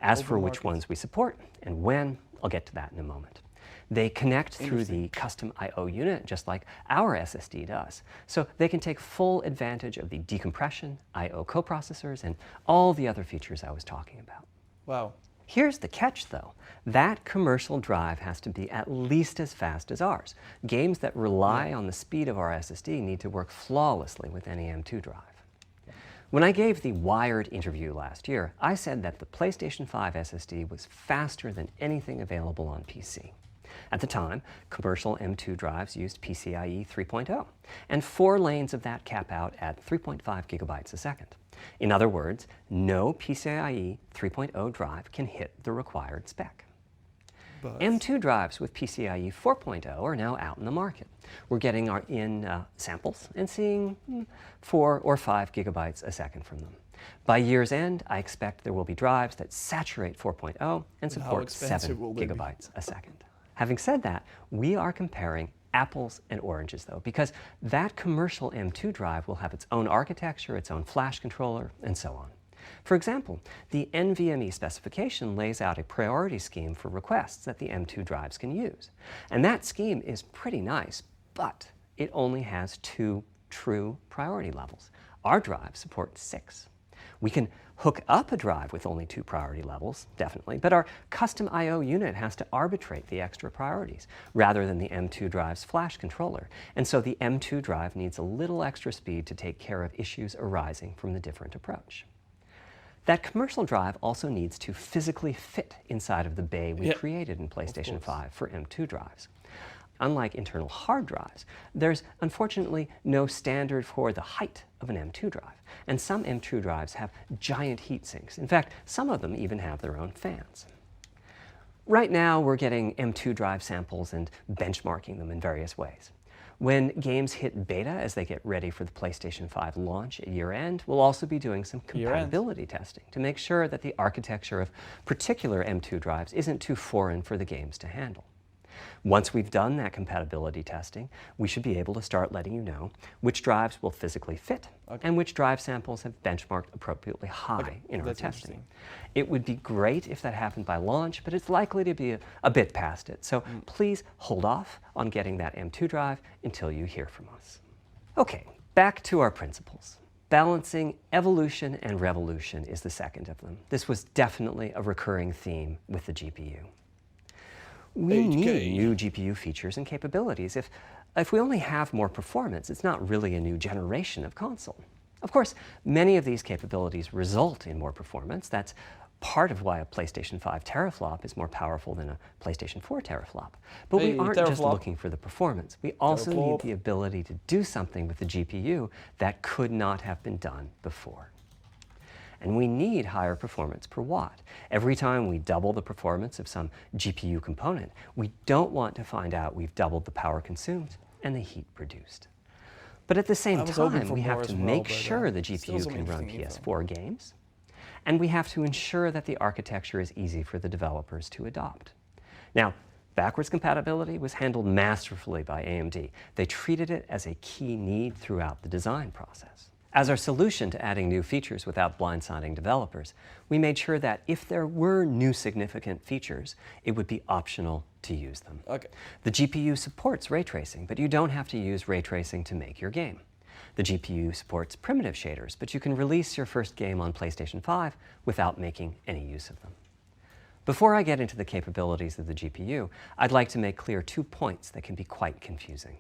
As for which ones we support and when, I'll get to that in a moment. They connect through the custom I/O unit just like our SSD does, so they can take full advantage of the decompression, I/O coprocessors, and all the other features I was talking about. Wow. Here's the catch, though. That commercial drive has to be at least as fast as ours. Games that rely on the speed of our SSD need to work flawlessly with any M2 drive. When I gave the Wired interview last year, I said that the PlayStation 5 SSD was faster than anything available on PC. At the time, commercial M2 drives used PCIe 3.0, and 4 lanes of that cap out at 3.5 gigabytes a second. In other words, no PCIe 3.0 drive can hit the required spec. But M2 drives with PCIe 4.0 are now out in the market. We're getting samples and seeing 4 or 5 gigabytes a second from them. By year's end, I expect there will be drives that saturate 4.0 and support 7 gigabytes a second. Having said that, we are comparing apples and oranges, though, because that commercial M2 drive will have its own architecture, its own flash controller, and so on. For example, the NVMe specification lays out a priority scheme for requests that the M2 drives can use. And that scheme is pretty nice, but it only has 2 true priority levels. Our drive supports 6. We can hook up a drive with only 2 priority levels, definitely, but our custom I/O unit has to arbitrate the extra priorities rather than the M2 drive's flash controller. And so the M2 drive needs a little extra speed to take care of issues arising from the different approach. That commercial drive also needs to physically fit inside of the bay we created in PlayStation 5 for M2 drives. Unlike internal hard drives, there's unfortunately no standard for the height of an M2 drive, and some M2 drives have giant heat sinks. In fact, some of them even have their own fans. Right now, we're getting M2 drive samples and benchmarking them in various ways. When games hit beta as they get ready for the PlayStation 5 launch at year-end, we'll also be doing some compatibility testing to make sure that the architecture of particular M2 drives isn't too foreign for the games to handle. Once we've done that compatibility testing, we should be able to start letting you know which drives will physically fit and which drive samples have benchmarked appropriately high in our testing. It would be great if that happened by launch, but it's likely to be a bit past it. So please hold off on getting that M2 drive until you hear from us. Okay, back to our principles. Balancing evolution and revolution is the second of them. This was definitely a recurring theme with the GPU. We need new GPU features and capabilities. If we only have more performance, it's not really a new generation of console. Of course, many of these capabilities result in more performance. That's part of why a PlayStation 5 teraflop is more powerful than a PlayStation 4 teraflop. But we aren't just looking for the performance. We also need the ability to do something with the GPU that could not have been done before. And we need higher performance per watt. Every time we double the performance of some GPU component, we don't want to find out we've doubled the power consumed and the heat produced. But at the same time, we have to make sure the GPU can run PS4 games, and we have to ensure that the architecture is easy for the developers to adopt. Now, backwards compatibility was handled masterfully by AMD. They treated it as a key need throughout the design process. As our solution to adding new features without blindsiding developers, we made sure that if there were new significant features, it would be optional to use them. The GPU supports ray tracing, but you don't have to use ray tracing to make your game. The GPU supports primitive shaders, but you can release your first game on PlayStation 5 without making any use of them. Before I get into the capabilities of the GPU, I'd like to make clear 2 points that can be quite confusing.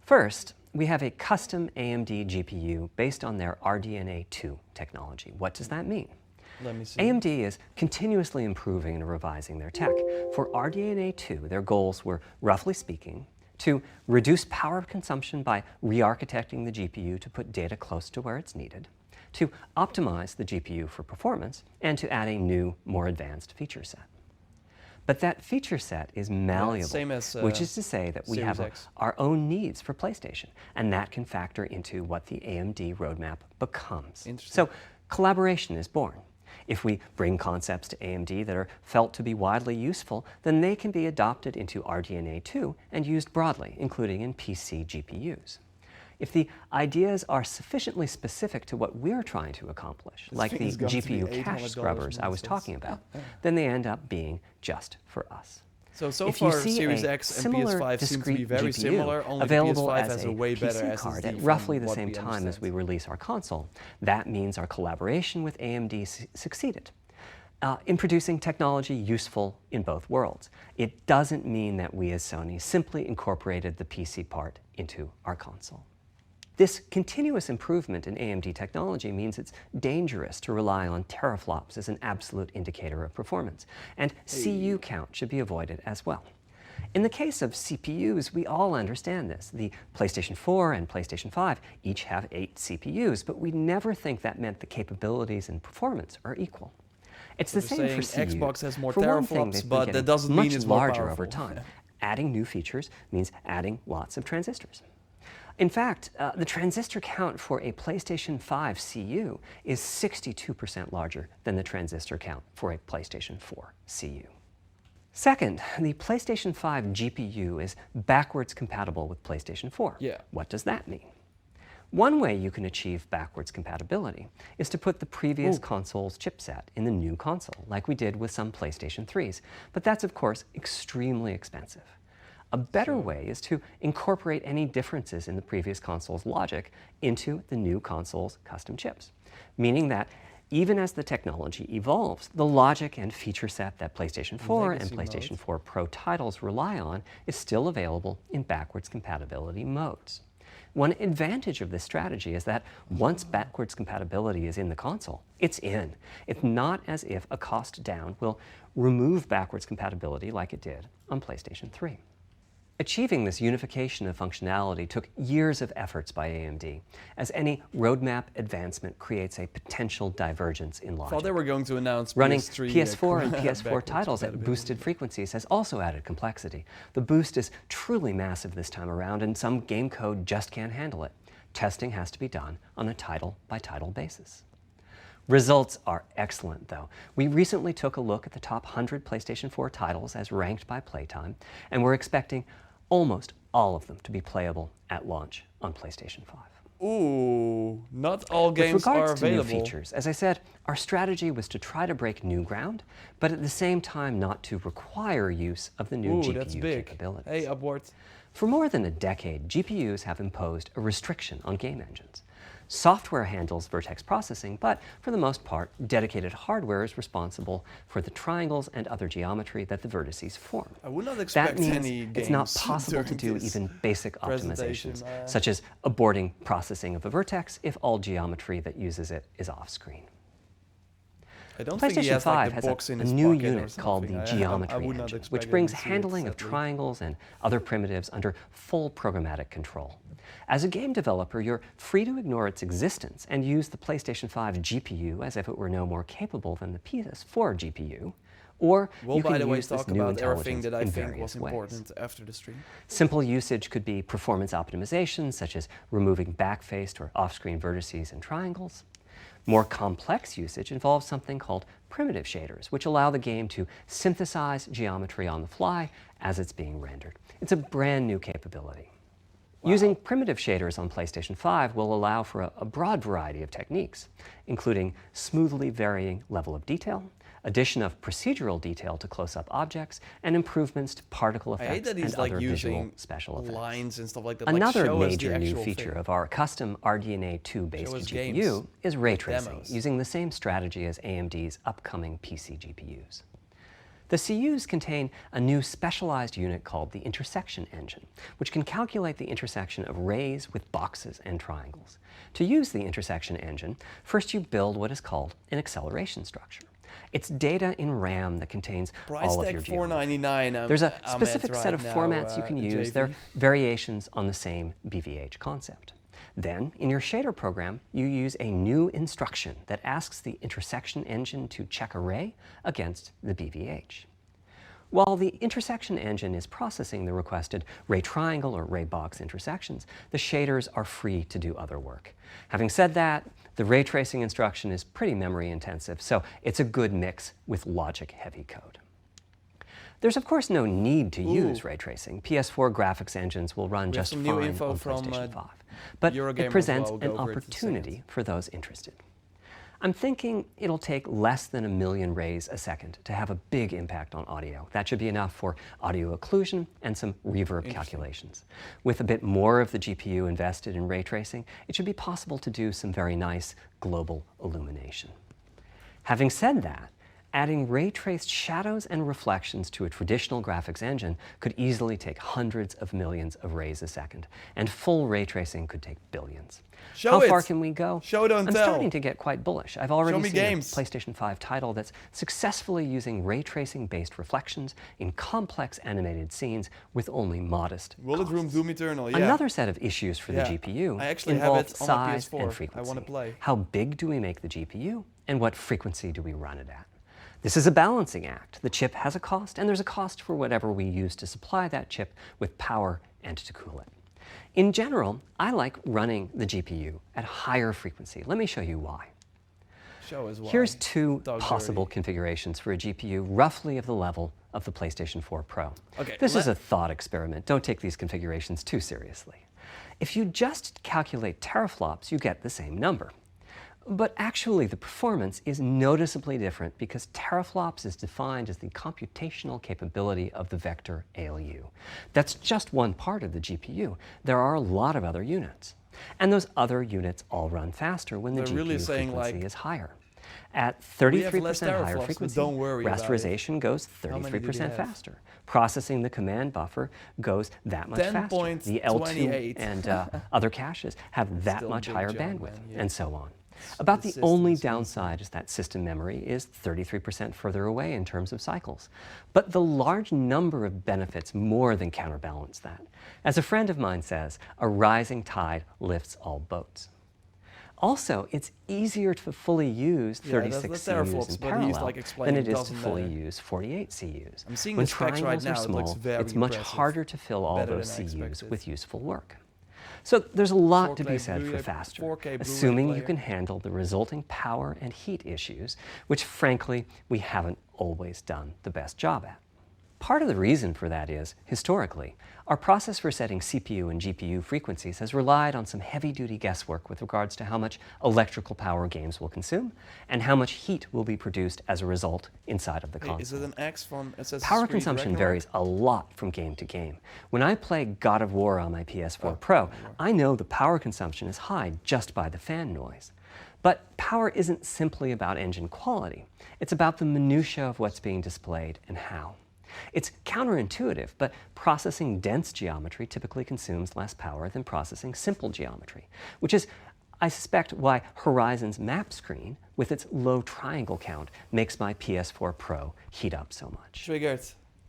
First, we have a custom AMD GPU based on their RDNA 2 technology. What does that mean? Let me see. AMD is continuously improving and revising their tech. For RDNA 2, their goals were, roughly speaking, to reduce power consumption by re-architecting the GPU to put data close to where it's needed, to optimize the GPU for performance, and to add a new, more advanced feature set. But that feature set is malleable, which is to say that we have our own needs for PlayStation, and that can factor into what the AMD roadmap becomes. So collaboration is born. If we bring concepts to AMD that are felt to be widely useful, then they can be adopted into RDNA 2 and used broadly, including in PC GPUs. If the ideas are sufficiently specific to what we're trying to accomplish, like the GPU cache scrubbers I was talking about, then they end up being just for us. So far, Series X and PS5 seem to be very similar, only available PS5 as has a a way better PC SSD card at from roughly the what same we time understand. as we release our console. That means our collaboration with AMD succeeded in producing technology useful in both worlds. It doesn't mean that we as Sony simply incorporated the PC part into our console. This continuous improvement in AMD technology means it's dangerous to rely on teraflops as an absolute indicator of performance, and CU count should be avoided as well. In the case of CPUs, we all understand this. The PlayStation 4 and PlayStation 5 each have 8 CPUs, but we never think that meant the capabilities and performance are equal. It's the same for CU. Xbox has more For one thing, teraflops, they've been but that getting doesn't mean much it's more larger powerful. over time. Adding new features means adding lots of transistors. In fact, the transistor count for a PlayStation 5 CU is 62% larger than the transistor count for a PlayStation 4 CU. Second, the PlayStation 5 GPU is backwards compatible with PlayStation 4. What does that mean? One way you can achieve backwards compatibility is to put the previous console's chipset in the new console, like we did with some PlayStation 3s, but that's of course extremely expensive. A better way is to incorporate any differences in the previous console's logic into the new console's custom chips, meaning that even as the technology evolves, the logic and feature set that PlayStation 4 and PlayStation 4 Pro titles rely on is still available in backwards compatibility modes. One advantage of this strategy is that once backwards compatibility is in the console, it's in. It's not as if a cost down will remove backwards compatibility like it did on PlayStation 3. Achieving this unification of functionality took years of efforts by AMD, as any roadmap advancement creates a potential divergence in logic. I thought they were going to announce Running PS3, PS4 and PS4 titles at boosted frequencies has also added complexity. The boost is truly massive this time around, and some game code just can't handle it. Testing has to be done on a title-by-title basis. Results are excellent, though. We recently took a look at the top 100 PlayStation 4 titles as ranked by playtime, and we're expecting almost all of them to be playable at launch on PlayStation 5. Ooh, not all games are available. With regards to new features, as I said, our strategy was to try to break new ground, but at the same time not to require use of the new GPU capabilities. Hey, abort. For more than a decade, GPUs have imposed a restriction on game engines. Software handles vertex processing, but for the most part, dedicated hardware is responsible for the triangles and other geometry that the vertices form. I would not expect that means any it's not possible to do even basic optimizations, such as aborting processing of a vertex if all geometry that uses it is off-screen. I don't think he PlayStation has 5 like the box in has his a new pocket or unit called the something. Geometry I would not Engine, expect which him brings to see it handling of separately. triangles and other primitives under full programmatic control. As a game developer, you're free to ignore its existence and use the PlayStation 5 GPU as if it were no more capable than the PS4 GPU, or We'll, you by can the way, use this talk new about everything intelligence that I in think various was ways. important after the stream. Simple usage could be performance optimization, such as removing back-faced or off-screen vertices and triangles. More complex usage involves something called primitive shaders, which allow the game to synthesize geometry on the fly as it's being rendered. It's a brand new capability. Wow. Using primitive shaders on PlayStation 5 will allow for a broad variety of techniques, including smoothly varying level of detail, addition of procedural detail to close-up objects, and improvements to particle I hate effects that he's and like other visual using special effects. lines and stuff like that. Another like, show us the major new actual feature thing. of our custom RDNA 2-based Show us GPU games, is ray tracing, demos. using the same strategy as AMD's upcoming PC GPUs. The CUs contain a new specialized unit called the intersection engine, which can calculate the intersection of rays with boxes and triangles. To use the intersection engine, first you build what is called an acceleration structure. It's data in RAM that contains all of your geometry. $4.99. There's a I'm specific at set of right formats now, you can use. JV. They're variations on the same BVH concept. Then, in your shader program, you use a new instruction that asks the intersection engine to check a ray against the BVH. While the intersection engine is processing the requested ray triangle or ray box intersections, the shaders are free to do other work. Having said that, the ray tracing instruction is pretty memory intensive, so it's a good mix with logic-heavy code. There's of course no need to use ray tracing. PS4 graphics engines will run just fine on PlayStation 5. But Eurogamer it as presents well. We'll an go over it in a opportunity for those interested. I'm thinking it'll take less than 1 million rays a second to have a big impact on audio. That should be enough for audio occlusion and some reverb calculations. With a bit more of the GPU invested in ray tracing, it should be possible to do some very nice global illumination. Having said that, adding ray-traced shadows and reflections to a traditional graphics engine could easily take hundreds of millions of rays a second, and full ray tracing could take billions. How far can we go? Show, don't I'm tell. starting to get quite bullish. I've already seen games. a PlayStation 5 title that's successfully using ray tracing-based reflections in complex animated scenes with only modest Bullet Room Doom Eternal, yeah. Another set of issues for the GPU I actually have involves it on my size PS4. and I frequency. want to play. How big do we make the GPU, and what frequency do we run it at? This is a balancing act. The chip has a cost, and there's a cost for whatever we use to supply that chip with power and to cool it. In general, I like running the GPU at higher frequency. Let me show you why. Show us why. Here's two Dog possible dirty. configurations for a GPU roughly of the level of the PlayStation 4 Pro. Okay, This is a thought experiment. Don't take these configurations too seriously. If you just calculate teraflops, you get the same number. But actually, the performance is noticeably different because teraflops is defined as the computational capability of the vector ALU. That's just one part of the GPU. There are a lot of other units. And those other units all run faster when the They're GPU really saying, frequency like, is higher. At we have less 33% higher teraflops, but frequency, don't worry about it. rasterization goes How many do they 33% have? faster. Processing the command buffer goes that much faster. The L2 10.28. and other caches have that Still much big higher jump, bandwidth, man, yeah. and so on. About the only system's downside is that system memory is 33% further away in terms of cycles. But the large number of benefits more than counterbalance that. As a friend of mine says, a rising tide lifts all boats. Also, it's easier to fully use 36 CUs in parallel than it is to fully use 48 CUs. I'm seeing when the specs right triangles now, are it looks small, very it's much impressive. harder to fill all Better those than I CUs expected. with useful work. So there's a lot to 4K be said for Blu-ray- faster, 4K Blu-ray assuming you player. can handle the resulting power and heat issues, which frankly, we haven't always done the best job at. Part of the reason for that is, historically, our process for setting CPU and GPU frequencies has relied on some heavy-duty guesswork with regards to how much electrical power games will consume and how much heat will be produced as a result inside of the console. Is it an X from Assassin's Power Creed consumption Ragnarok? varies a lot from game to game. When I play God of War on my PS4 Pro, I know the power consumption is high just by the fan noise. But power isn't simply about engine quality. It's about the minutiae of what's being displayed and how. It's counterintuitive, but processing dense geometry typically consumes less power than processing simple geometry, which is, I suspect, why Horizon's map screen, with its low triangle count, makes my PS4 Pro heat up so much. Triggered.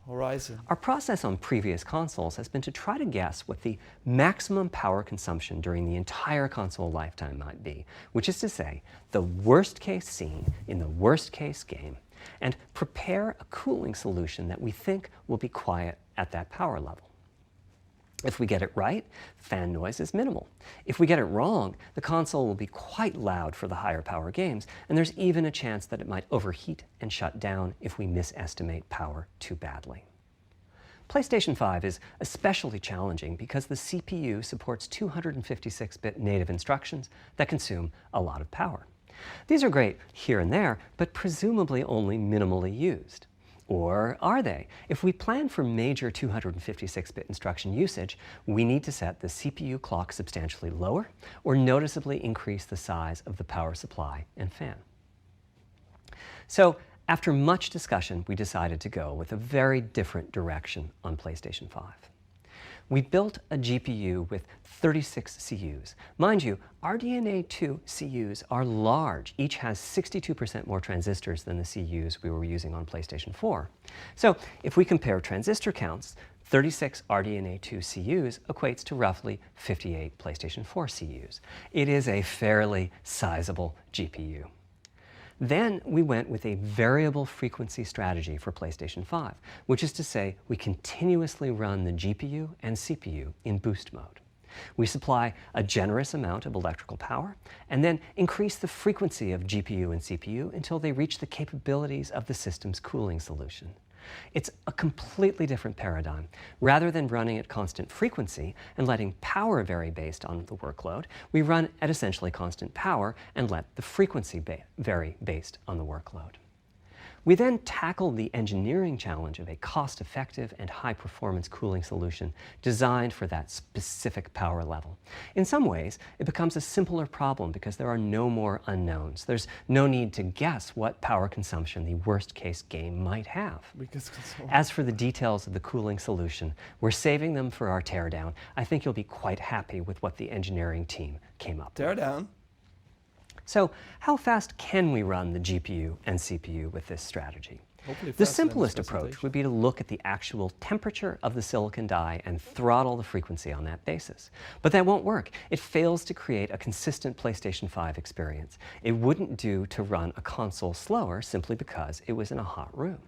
Horizon. Our process on previous consoles has been to try to guess what the maximum power consumption during the entire console lifetime might be, which is to say, the worst case scene in the worst case game, and prepare a cooling solution that we think will be quiet at that power level. If we get it right, fan noise is minimal. If we get it wrong, the console will be quite loud for the higher power games, and there's even a chance that it might overheat and shut down if we misestimate power too badly. PlayStation 5 is especially challenging because the CPU supports 256-bit native instructions that consume a lot of power. These are great here and there, but presumably only minimally used. Or are they? If we plan for major 256-bit instruction usage, we need to set the CPU clock substantially lower or noticeably increase the size of the power supply and fan. So, after much discussion, we decided to go with a very different direction on PlayStation 5. We built a GPU with 36 CUs. Mind you, RDNA 2 CUs are large. Each has 62% more transistors than the CUs we were using on PlayStation 4. So if we compare transistor counts, 36 RDNA 2 CUs equates to roughly 58 PlayStation 4 CUs. It is a fairly sizable GPU. Then we went with a variable frequency strategy for PlayStation 5, which is to say we continuously run the GPU and CPU in boost mode. We supply a generous amount of electrical power and then increase the frequency of GPU and CPU until they reach the capabilities of the system's cooling solution. It's a completely different paradigm. Rather than running at constant frequency and letting power vary based on the workload, we run at essentially constant power and let the frequency vary based on the workload. We then tackled the engineering challenge of a cost-effective and high-performance cooling solution designed for that specific power level. In some ways, it becomes a simpler problem because there are no more unknowns. There's no need to guess what power consumption the worst-case game might have. As for the details of the cooling solution, we're saving them for our teardown. I think you'll be quite happy with what the engineering team came up with. Teardown? So, how fast can we run the GPU and CPU with this strategy? Hopefully The faster than simplest this approach presentation. would be to look at the actual temperature of the silicon die and throttle the frequency on that basis. But that won't work. It fails to create a consistent PlayStation 5 experience. It wouldn't do to run a console slower simply because it was in a hot room.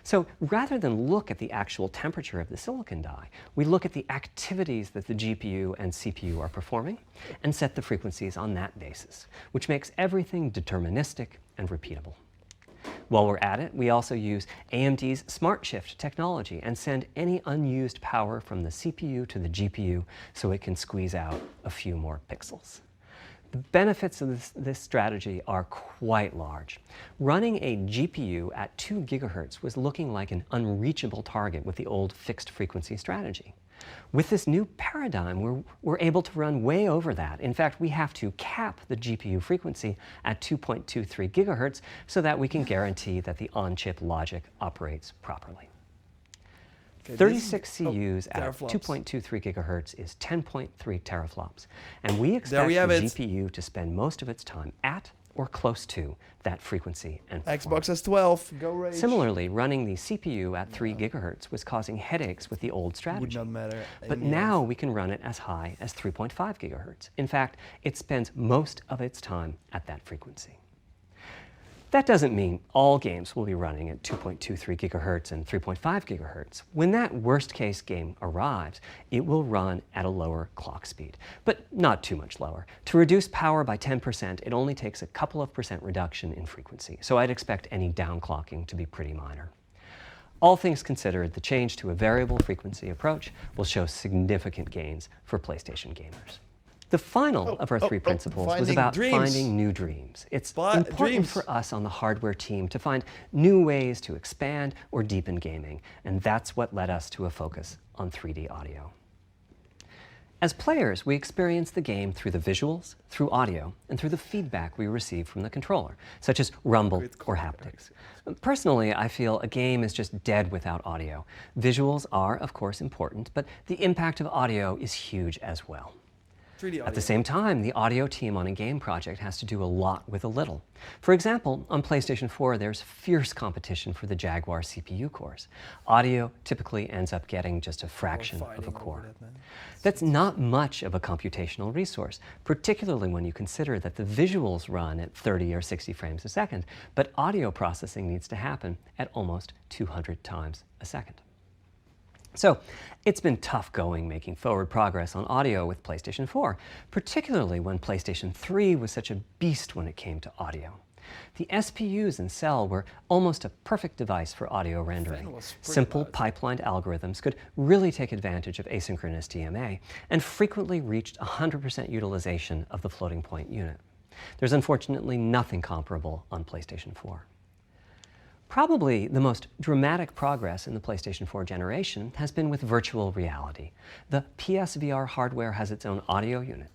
So rather than look at the actual temperature of the silicon die, we look at the activities that the GPU and CPU are performing and set the frequencies on that basis, which makes everything deterministic and repeatable. While we're at it, we also use AMD's Smart Shift technology and send any unused power from the CPU to the GPU so it can squeeze out a few more pixels. The benefits of this strategy are quite large. Running a GPU at 2 GHz was looking like an unreachable target with the old fixed frequency strategy. With this new paradigm, we're able to run way over that. In fact, we have to cap the GPU frequency at 2.23 GHz so that we can guarantee that the on-chip logic operates properly. Okay, 36 CUs at teraflops. 2.23 gigahertz is 10.3 teraflops. And we expect we the have it. GPU to spend most of its time at or close to that frequency and performance. Xbox has 12. Go Rage. Similarly, running the CPU at 3 gigahertz was causing headaches with the old Would strategy. not matter. But in the now end. we can run it as high as 3.5 gigahertz. In fact, it spends most of its time at that frequency. That doesn't mean all games will be running at 2.23 gigahertz and 3.5 gigahertz. When that worst-case game arrives, it will run at a lower clock speed, but not too much lower. To reduce power by 10%, it only takes a couple of percent reduction in frequency, so I'd expect any downclocking to be pretty minor. All things considered, the change to a variable frequency approach will show significant gains for PlayStation gamers. The final of our three principles was finding about dreams. finding new dreams. It's important dreams. for us on the hardware team to find new ways to expand or deepen gaming, and that's what led us to a focus on 3D audio. As players, we experience the game through the visuals, through audio, and through the feedback we receive from the controller, such as rumble or haptics. Personally, I feel a game is just dead without audio. Visuals are, of course, important, but the impact of audio is huge as well. 3D At the same time, the audio team on a game project has to do a lot with a little. For example, on PlayStation 4, there's fierce competition for the Jaguar CPU cores. Audio typically ends up getting just a fraction of a core. That's not much of a computational resource, particularly when you consider that the visuals run at 30 or 60 frames a second, but audio processing needs to happen at almost 200 times a second. So it's been tough going making forward progress on audio with PlayStation 4, particularly when PlayStation 3 was such a beast when it came to audio. The SPUs in Cell were almost a perfect device for audio rendering. Simple pipelined algorithms could really take advantage of asynchronous DMA and frequently reached 100% utilization of the floating point unit. There's unfortunately nothing comparable on PlayStation 4. Probably the most dramatic progress in the PlayStation 4 generation has been with virtual reality. The PSVR hardware has its own audio unit.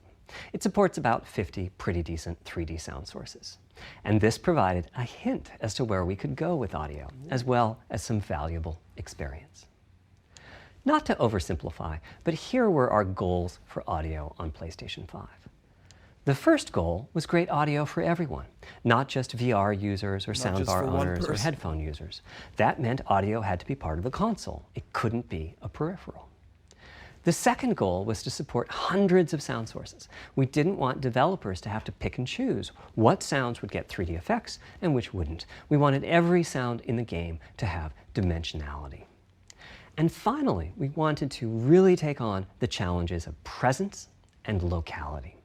It supports about 50 pretty decent 3D sound sources. And this provided a hint as to where we could go with audio, as well as some valuable experience. Not to oversimplify, but here were our goals for audio on PlayStation 5. The first goal was great audio for everyone, not just VR users or soundbar owners or headphone users. That meant audio had to be part of the console. It couldn't be a peripheral. The second goal was to support hundreds of sound sources. We didn't want developers to have to pick and choose what sounds would get 3D effects and which wouldn't. We wanted every sound in the game to have dimensionality. And finally, we wanted to really take on the challenges of presence and locality.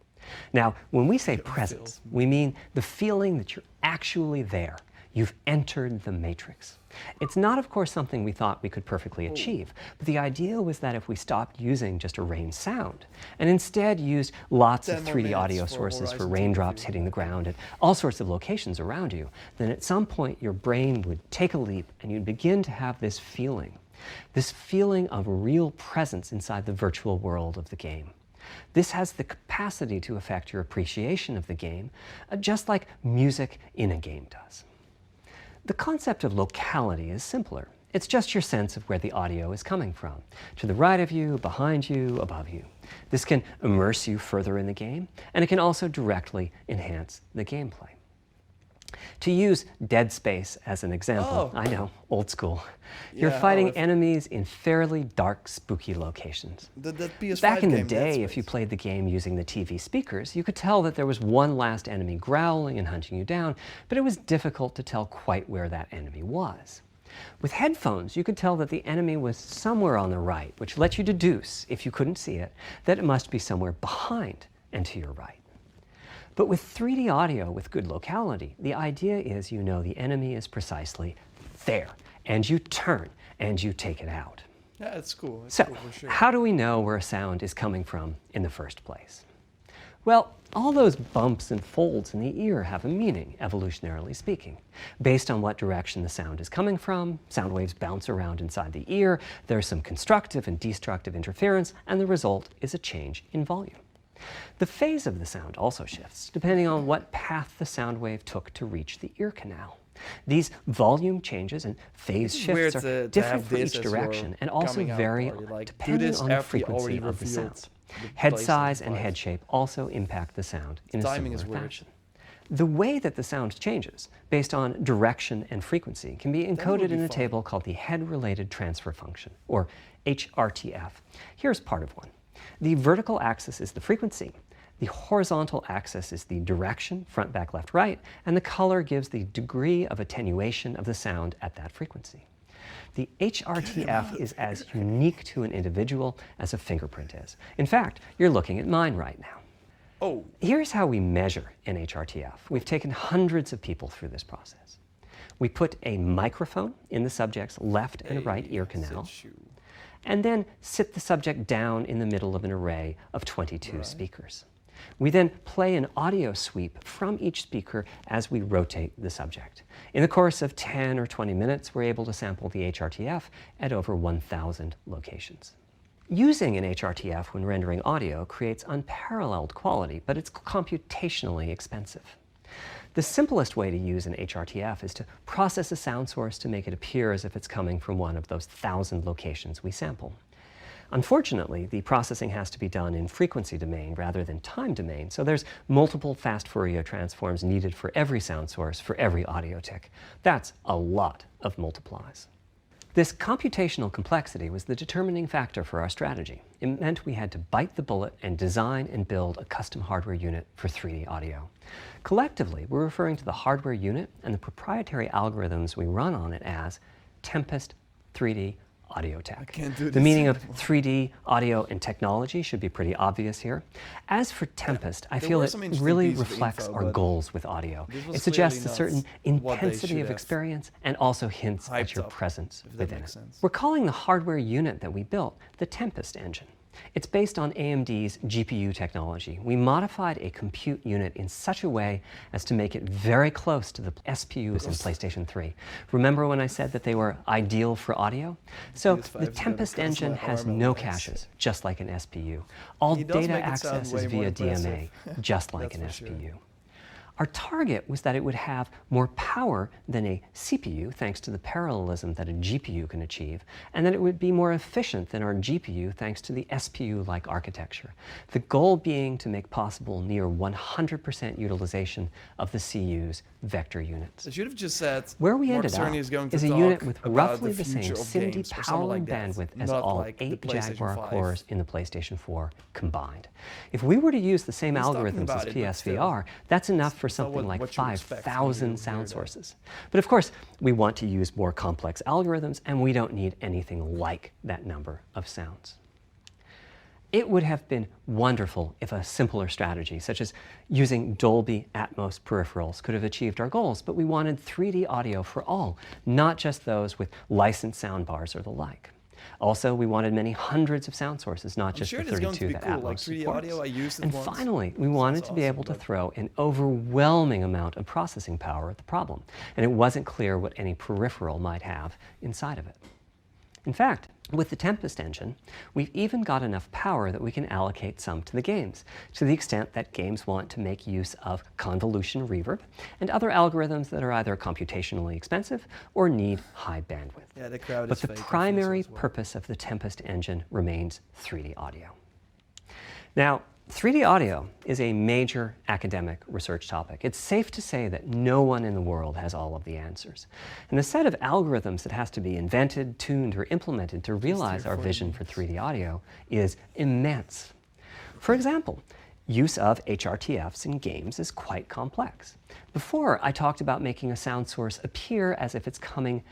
Now, when we say presence, we mean the feeling that you're actually there. You've entered the matrix. It's not, of course, something we thought we could perfectly achieve, but the idea was that if we stopped using just a rain sound and instead used lots of 3D audio sources for raindrops hitting the ground at all sorts of locations around you, then at some point your brain would take a leap and you'd begin to have this feeling of real presence inside the virtual world of the game. This has the capacity to affect your appreciation of the game, just like music in a game does. The concept of locality is simpler. It's just your sense of where the audio is coming from, to the right of you, behind you, above you. This can immerse you further in the game, and it can also directly enhance the gameplay. To use Dead Space as an example, I know, old school. You're fighting enemies in fairly dark, spooky locations. The PS5 Back in the game, day, if you played the game using the TV speakers, you could tell that there was one last enemy growling and hunting you down, but it was difficult to tell quite where that enemy was. With headphones, you could tell that the enemy was somewhere on the right, which let you deduce, if you couldn't see it, that it must be somewhere behind and to your right. But with 3D audio with good locality, the idea is you know the enemy is precisely there, and you turn and you take it out. Yeah, it's cool. It's so, cool for sure. How do we know where a sound is coming from in the first place? Well, all those bumps and folds in the ear have a meaning, evolutionarily speaking. Based on what direction the sound is coming from, sound waves bounce around inside the ear, there's some constructive and destructive interference, and the result is a change in volume. The phase of the sound also shifts, depending on what path the sound wave took to reach the ear canal. These volume changes and phase shifts are different for each direction and also vary depending on the frequency of the sound. Head size and head shape also impact the sound in a similar fashion. The way that the sound changes, based on direction and frequency, can be encoded in a table called the Head-Related Transfer Function, or HRTF. Here's part of one. The vertical axis is the frequency. The horizontal axis is the direction, front, back, left, right, and the color gives the degree of attenuation of the sound at that frequency. The HRTF is as unique to an individual as a fingerprint is. In fact, you're looking at mine right now. Oh. Here's how we measure an HRTF. We've taken hundreds of people through this process. We put a microphone in the subject's left and right ear canal, and then sit the subject down in the middle of an array of 22 speakers. We then play an audio sweep from each speaker as we rotate the subject. In the course of 10 or 20 minutes, we're able to sample the HRTF at over 1,000 locations. Using an HRTF when rendering audio creates unparalleled quality, but it's computationally expensive. The simplest way to use an HRTF is to process a sound source to make it appear as if it's coming from one of those 1,000 locations we sample. Unfortunately, the processing has to be done in frequency domain rather than time domain, so there's multiple fast Fourier transforms needed for every sound source for every audio tick. That's a lot of multiplies. This computational complexity was the determining factor for our strategy. It meant we had to bite the bullet and design and build a custom hardware unit for 3D audio. Collectively, we're referring to the hardware unit and the proprietary algorithms we run on it as Tempest 3D Audio Tech. The meaning of 3D audio and technology should be pretty obvious here. As for Tempest, I feel it really reflects our goals with audio. It suggests a certain intensity of experience and also hints at your presence within it. We're calling the hardware unit that we built the Tempest engine. It's based on AMD's GPU technology. We modified a compute unit in such a way as to make it very close to the SPUs in PlayStation 3. Remember when I said that they were ideal for audio? So the Tempest engine has no caches, just like an SPU. All data access is via DMA, just like an SPU. Our target was that it would have more power than a CPU, thanks to the parallelism that a GPU can achieve, and that it would be more efficient than our GPU, thanks to the SPU-like architecture. The goal being to make possible near 100% utilization of the CU's vector units. I should have just said where we ended up is a unit with roughly the same SIMD power and bandwidth as all 8 Jaguar cores in the PlayStation 4 combined. If we were to use the same algorithms as PSVR, that's enough for something like 5,000 sound sources. But of course, we want to use more complex algorithms, and we don't need anything like that number of sounds. It would have been wonderful if a simpler strategy, such as using Dolby Atmos peripherals, could have achieved our goals, but we wanted 3D audio for all, not just those with licensed soundbars or the like. Also, we wanted many hundreds of sound sources, not just the 32 that Atmos supports. And finally, we wanted to be able to throw an overwhelming amount of processing power at the problem, and it wasn't clear what any peripheral might have inside of it. In fact, with the Tempest engine, we've even got enough power that we can allocate some to the games, to the extent that games want to make use of convolution reverb and other algorithms that are either computationally expensive or need high bandwidth. Yeah, the crowd but the primary purpose of the Tempest engine remains 3D audio. Now, 3D audio is a major academic research topic. It's safe to say that no one in the world has all of the answers. And the set of algorithms that has to be invented, tuned, or implemented to realize our vision for 3D audio is immense. For example, use of HRTFs in games is quite complex. Before, I talked about making a sound source appear as if it's coming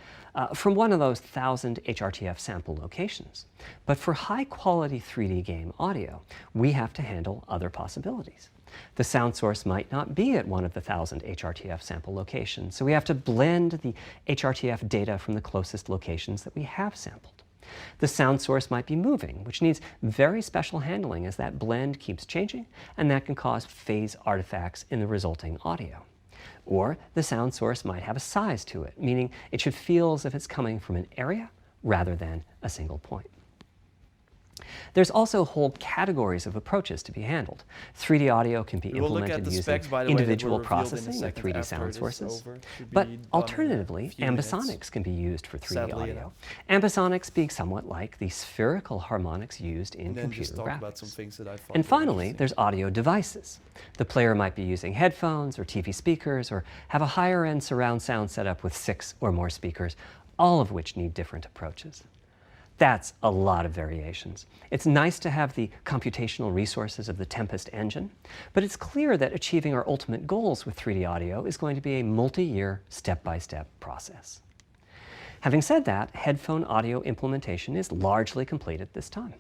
from one of those 1,000 HRTF sample locations. But for high-quality 3D game audio, we have to handle other possibilities. The sound source might not be at one of the 1,000 HRTF sample locations, so we have to blend the HRTF data from the closest locations that we have sampled. The sound source might be moving, which needs very special handling as that blend keeps changing, and that can cause phase artifacts in the resulting audio. Or the sound source might have a size to it, meaning it should feel as if it's coming from an area rather than a single point. There's also whole categories of approaches to be handled. 3D audio can be implemented using specs, by the individual way, that were revealed in processing a of second 3D after sound it is sources. over. It should But be done in alternatively, a few minutes. ambisonics can be used for 3D Sadly audio. enough. Ambisonics being somewhat like the spherical harmonics used in And then computer just talk graphics. about some things that I found And very finally, interesting. there's audio devices. The player might be using headphones or TV speakers or have a higher-end surround sound setup with 6 or more speakers, all of which need different approaches. That's a lot of variations. It's nice to have the computational resources of the Tempest engine, but it's clear that achieving our ultimate goals with 3D audio is going to be a multi-year, step-by-step process. Having said that, headphone audio implementation is largely complete at this time.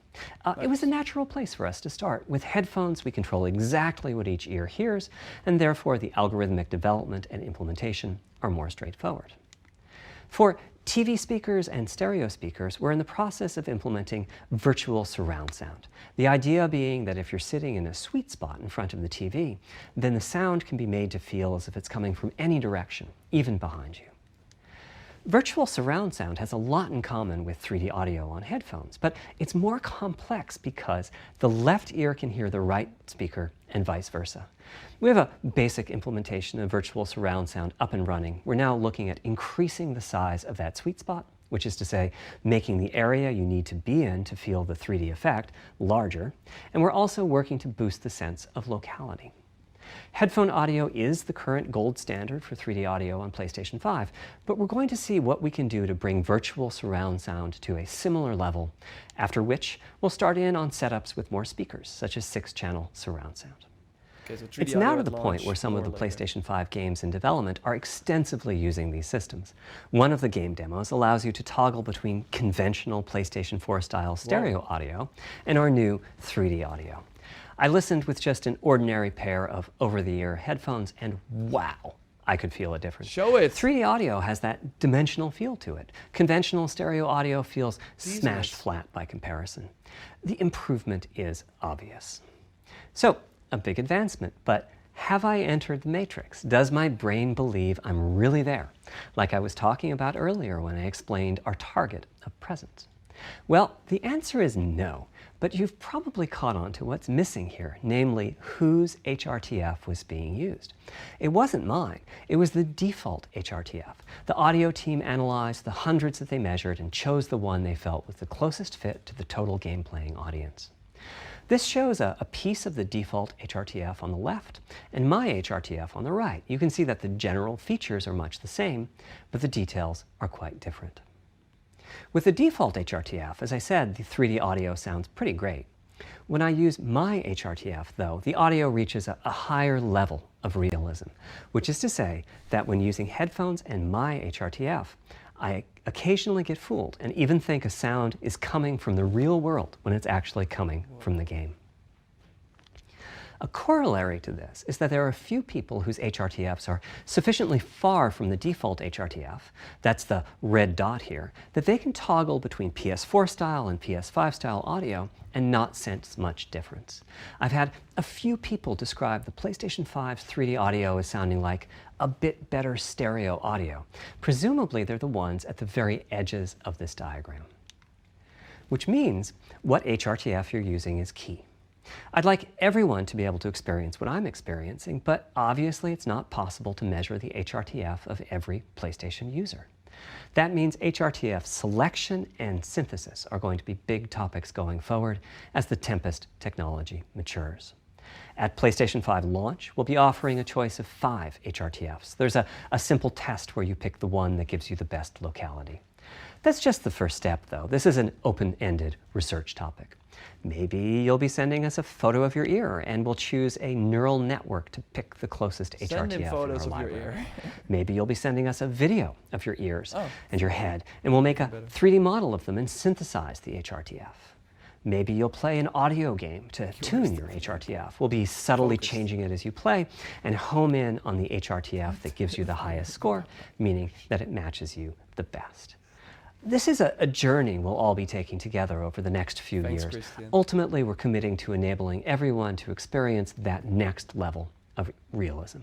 It was a natural place for us to start. With headphones, we control exactly what each ear hears, and therefore the algorithmic development and implementation are more straightforward. For TV speakers and stereo speakers, we're in the process of implementing virtual surround sound. The idea being that if you're sitting in a sweet spot in front of the TV, then the sound can be made to feel as if it's coming from any direction, even behind you. Virtual surround sound has a lot in common with 3D audio on headphones, but it's more complex because the left ear can hear the right speaker and vice versa. We have a basic implementation of virtual surround sound up and running. We're now looking at increasing the size of that sweet spot, which is to say, making the area you need to be in to feel the 3D effect larger, and we're also working to boost the sense of locality. Headphone audio is the current gold standard for 3D audio on PlayStation 5, but we're going to see what we can do to bring virtual surround sound to a similar level, after which we'll start in on setups with more speakers, such as 6-channel surround sound. Okay, so 3D It's now audio to at the point launch, where some of more the later. PlayStation 5 games in development are extensively using these systems. One of the game demos allows you to toggle between conventional PlayStation 4 style stereo audio and our new 3D audio. I listened with just an ordinary pair of over-the-ear headphones, and wow, I could feel a difference. Show it. 3D audio has that dimensional feel to it. Conventional stereo audio feels smashed flat by comparison. The improvement is obvious. So, a big advancement, but have I entered the matrix? Does my brain believe I'm really there, like I was talking about earlier when I explained our target of presence? Well, the answer is no, but you've probably caught on to what's missing here, namely whose HRTF was being used. It wasn't mine, it was the default HRTF. The audio team analyzed the hundreds that they measured and chose the one they felt was the closest fit to the total game-playing audience. This shows a piece of the default HRTF on the left and my HRTF on the right. You can see that the general features are much the same, but the details are quite different. With the default HRTF, as I said, the 3D audio sounds pretty great. When I use my HRTF, though, the audio reaches a higher level of realism, which is to say that when using headphones and my HRTF, I occasionally get fooled and even think a sound is coming from the real world when it's actually coming from the game. A corollary to this is that there are a few people whose HRTFs are sufficiently far from the default HRTF, that's the red dot here, that they can toggle between PS4 style and PS5 style audio and not sense much difference. I've had a few people describe the PlayStation 5's 3D audio as sounding like a bit better stereo audio. Presumably they're the ones at the very edges of this diagram. Which means what HRTF you're using is key. I'd like everyone to be able to experience what I'm experiencing, but obviously it's not possible to measure the HRTF of every PlayStation user. That means HRTF selection and synthesis are going to be big topics going forward as the Tempest technology matures. At PlayStation 5 launch, we'll be offering a choice of 5 HRTFs. There's a simple test where you pick the one that gives you the best locality. That's just the first step, though. This is an open-ended research topic. Maybe you'll be sending us a photo of your ear, and we'll choose a neural network to pick the closest HRTF in our library. Maybe you'll be sending us a video of your ears and your head, and we'll make a 3D model of them and synthesize the HRTF. Maybe you'll play an audio game to tune your HRTF. We'll be subtly changing it as you play and home in on the HRTF that gives you the highest score, meaning that it matches you the best. This is a journey we'll all be taking together over the next few years. Christian. Ultimately, we're committing to enabling everyone to experience that next level of realism.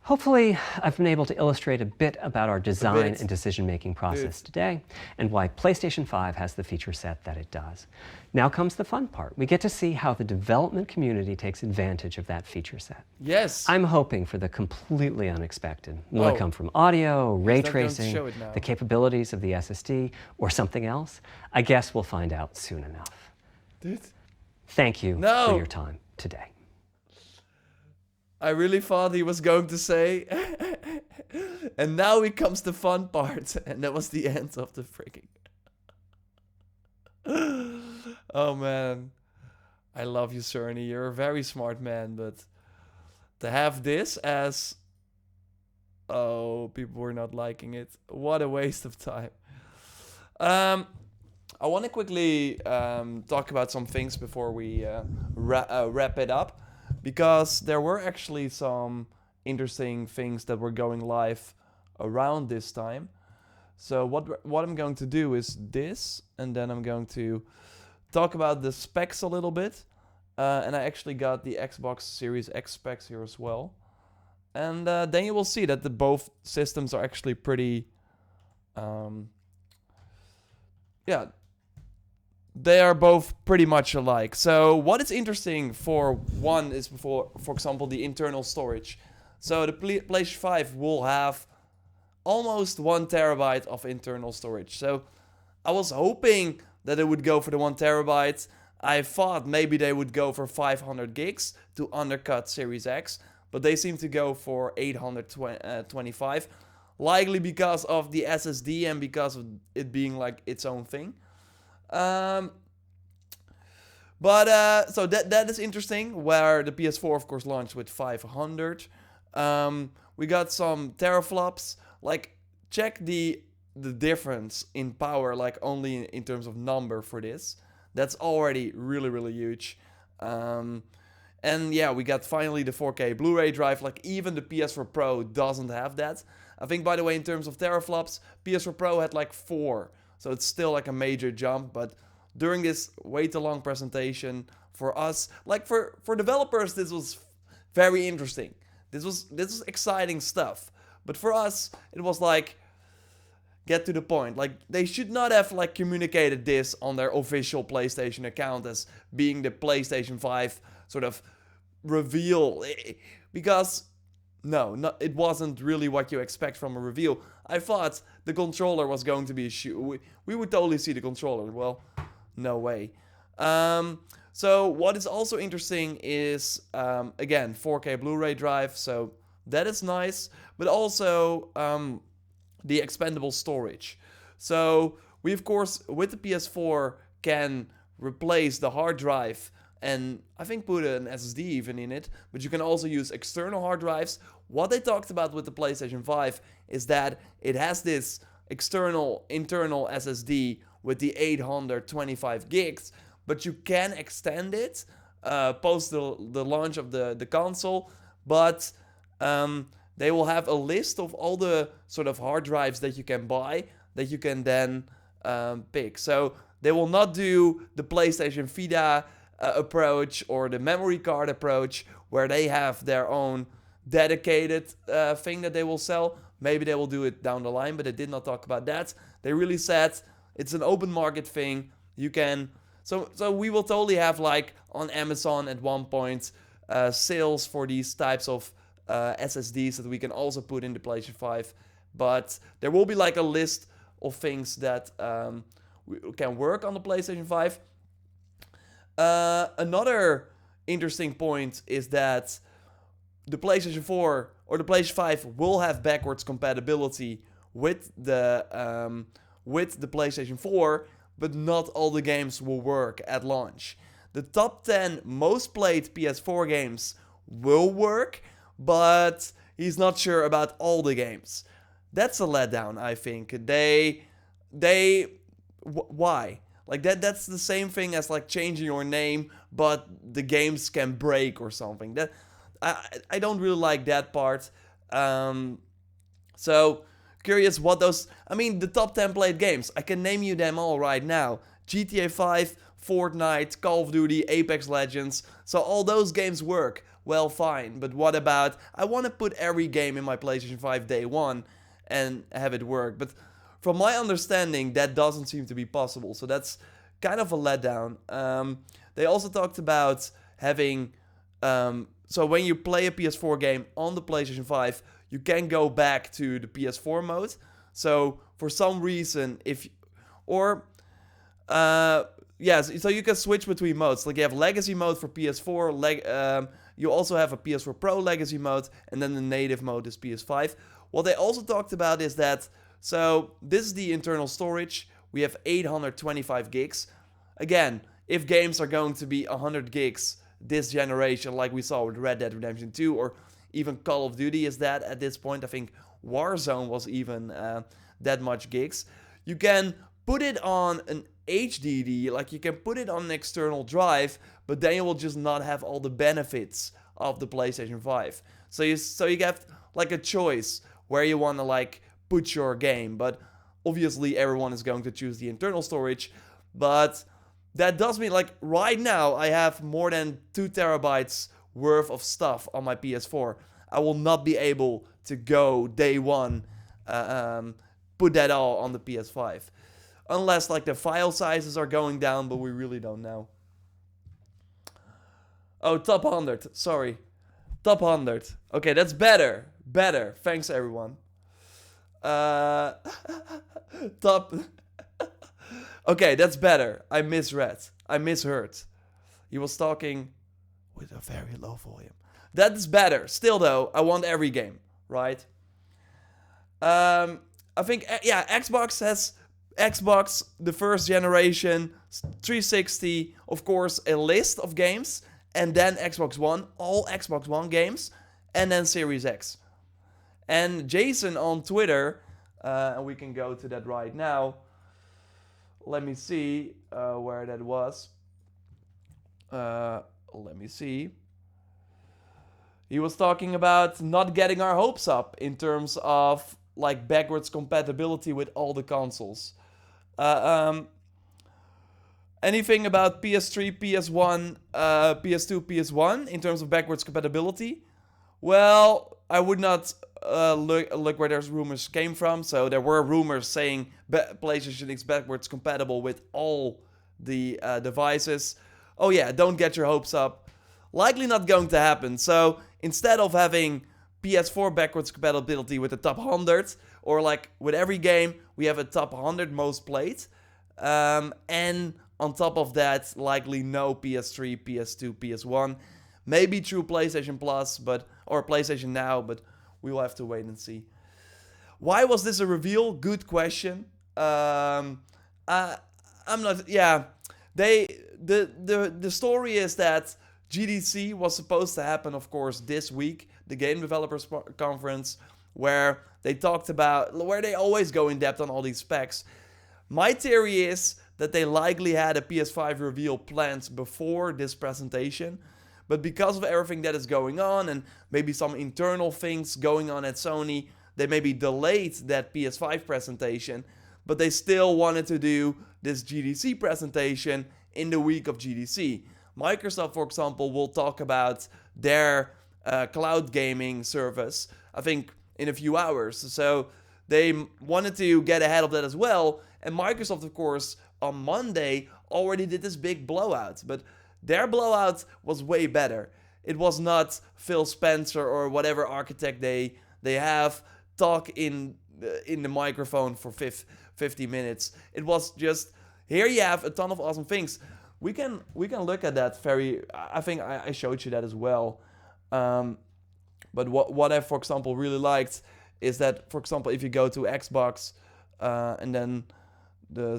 Hopefully, I've been able to illustrate a bit about our design and decision-making process today, and why PlayStation 5 has the feature set that it does. Now comes the fun part. We get to see how the development community takes advantage of that feature set. Yes. I'm hoping for the completely unexpected. Will it come from audio, ray tracing, the capabilities of the SSD, or something else? I guess we'll find out soon enough. Dude. Thank you for your time today. I really thought he was going to say, and now it comes the fun part, and that was the end of the freaking. Oh man, I love you, Cerny. You're a very smart man, but to have this as, people were not liking it. What a waste of time. I want to quickly talk about some things before we wrap it up. Because there were actually some interesting things that were going live around this time. So what I'm going to do is this, and then I'm going to talk about the specs a little bit. And I actually got the Xbox Series X specs here as well. And then you will see that both systems are actually pretty... they are both pretty much alike. So what is interesting for one is, for example, the internal storage. So the PlayStation 5 will have almost 1 terabyte of internal storage. So I was hoping that it would go for the 1 terabyte. I thought maybe they would go for 500 gigs to undercut Series X, but they seem to go for 825, likely because of the SSD and because of it being like its own thing. So that is interesting, where the PS4 of course launched with 500. We got some teraflops. Like, check the difference in power, like only in terms of number for this. That's already really, really huge. And yeah, we got finally the 4K Blu-ray drive. Like, even the PS4 Pro doesn't have that. I think, by the way, in terms of teraflops, PS4 Pro had like 4. So it's still like a major jump, but during this way too long presentation for us, like for developers, this was very interesting. This was exciting stuff. But for us, it was like, get to the point. Like, they should not have like communicated this on their official PlayStation account as being the PlayStation 5 sort of reveal, because it wasn't really what you expect from a reveal. I thought the controller was going to be a shoe. We would totally see the controller. Well, no way. So what is also interesting is, again, 4K Blu-ray drive. So that is nice. But also the expandable storage. So we, of course, with the PS4 can replace the hard drive and I think put an SSD even in it. But you can also use external hard drives. What they talked about with the PlayStation 5 is that it has this internal SSD with the 825 gigs, but you can extend it post the launch of the console. But they will have a list of all the sort of hard drives that you can buy that you can then pick. So they will not do the PlayStation Vita approach or the memory card approach, where they have their own dedicated thing that they will sell. Maybe they will do it down the line, but they did not talk about that. They really said it's an open market thing. You can, so we will totally have, like on Amazon at one point, sales for these types of SSDs that we can also put in the PlayStation 5. But there will be like a list of things that can work on the PlayStation 5. Another interesting point is that the PlayStation 4 or the PlayStation 5 will have backwards compatibility with the PlayStation 4, but not all the games will work at launch. The top 10 most played PS4 games will work, but he's not sure about all the games. That's a letdown, I think. Why? Like that's the same thing as like changing your name, but the games can break or something. That I don't really like that part. So curious what those. I mean, the top 10 played games. I can name you them all right now: GTA 5, Fortnite, Call of Duty, Apex Legends. So all those games work. Well, fine. But what about, I want to put every game in my PlayStation 5 day one and have it work. But from my understanding, that doesn't seem to be possible. So that's kind of a letdown. They also talked about having, so when you play a PS4 game on the PlayStation 5, you can go back to the PS4 mode. So for some reason, yes, so you can switch between modes. Like you have Legacy mode for PS4, you also have a PS4 Pro Legacy mode, and then the native mode is PS5. What they also talked about is that, so this is the internal storage. We have 825 gigs. Again, if games are going to be 100 gigs this generation, like we saw with Red Dead Redemption 2, or even Call of Duty is that at this point. I think Warzone was even that much gigs. You can put it on an HDD, like you can put it on an external drive, but then you will just not have all the benefits of the PlayStation 5. So you get like a choice where you want to like put your game, but obviously everyone is going to choose the internal storage. But that does mean, like, right now I have more than 2 terabytes worth of stuff on my PS4. I will not be able to go day one put that all on the PS5. Unless, like, the file sizes are going down, but we really don't know. Oh, top 100. Sorry. Top 100. Okay, that's better. Better. Thanks, everyone. Top... Okay, that's better. I misread. I misheard. He was talking with a very low volume. That's better. Still, though, I want every game, right? I think, yeah, Xbox, the first generation, 360, of course, a list of games, and then Xbox One, all Xbox One games, and then Series X. And Jason on Twitter, and we can go to that right now. Let me see where that was. Let me see. He was talking about not getting our hopes up in terms of like backwards compatibility with all the consoles. Anything about PS3, PS1, PS2, PS1 in terms of backwards compatibility? Well, I would not look where those rumors came from. So there were rumors saying PlayStation is backwards compatible with all the devices. Oh yeah, don't get your hopes up. Likely not going to happen. So instead of having PS4 backwards compatibility with the top 100, or like with every game, we have a top 100 most played. And on top of that, likely no PS3, PS2, PS1. Maybe through PlayStation Plus, or PlayStation Now, but we will have to wait and see. Why was this a reveal? Good question. I'm not. Yeah, the story is that GDC was supposed to happen, of course, this week, the Game Developers Conference, where they talked about, where they always go in depth on all these specs. My theory is that they likely had a PS5 reveal planned before this presentation, but because of everything that is going on and maybe some internal things going on at Sony, they maybe delayed that PS5 presentation, but they still wanted to do this GDC presentation in the week of GDC. Microsoft, for example, will talk about their cloud gaming service, I think, in a few hours. So they wanted to get ahead of that as well. And Microsoft, of course, on Monday already did this big blowout. But their blowout was way better. It was not Phil Spencer or whatever architect they have talk in the microphone for 50 minutes. It was just, here you have a ton of awesome things. We can look at that I think I showed you that as well. But what I, for example, really liked is that, for example, if you go to Xbox and then the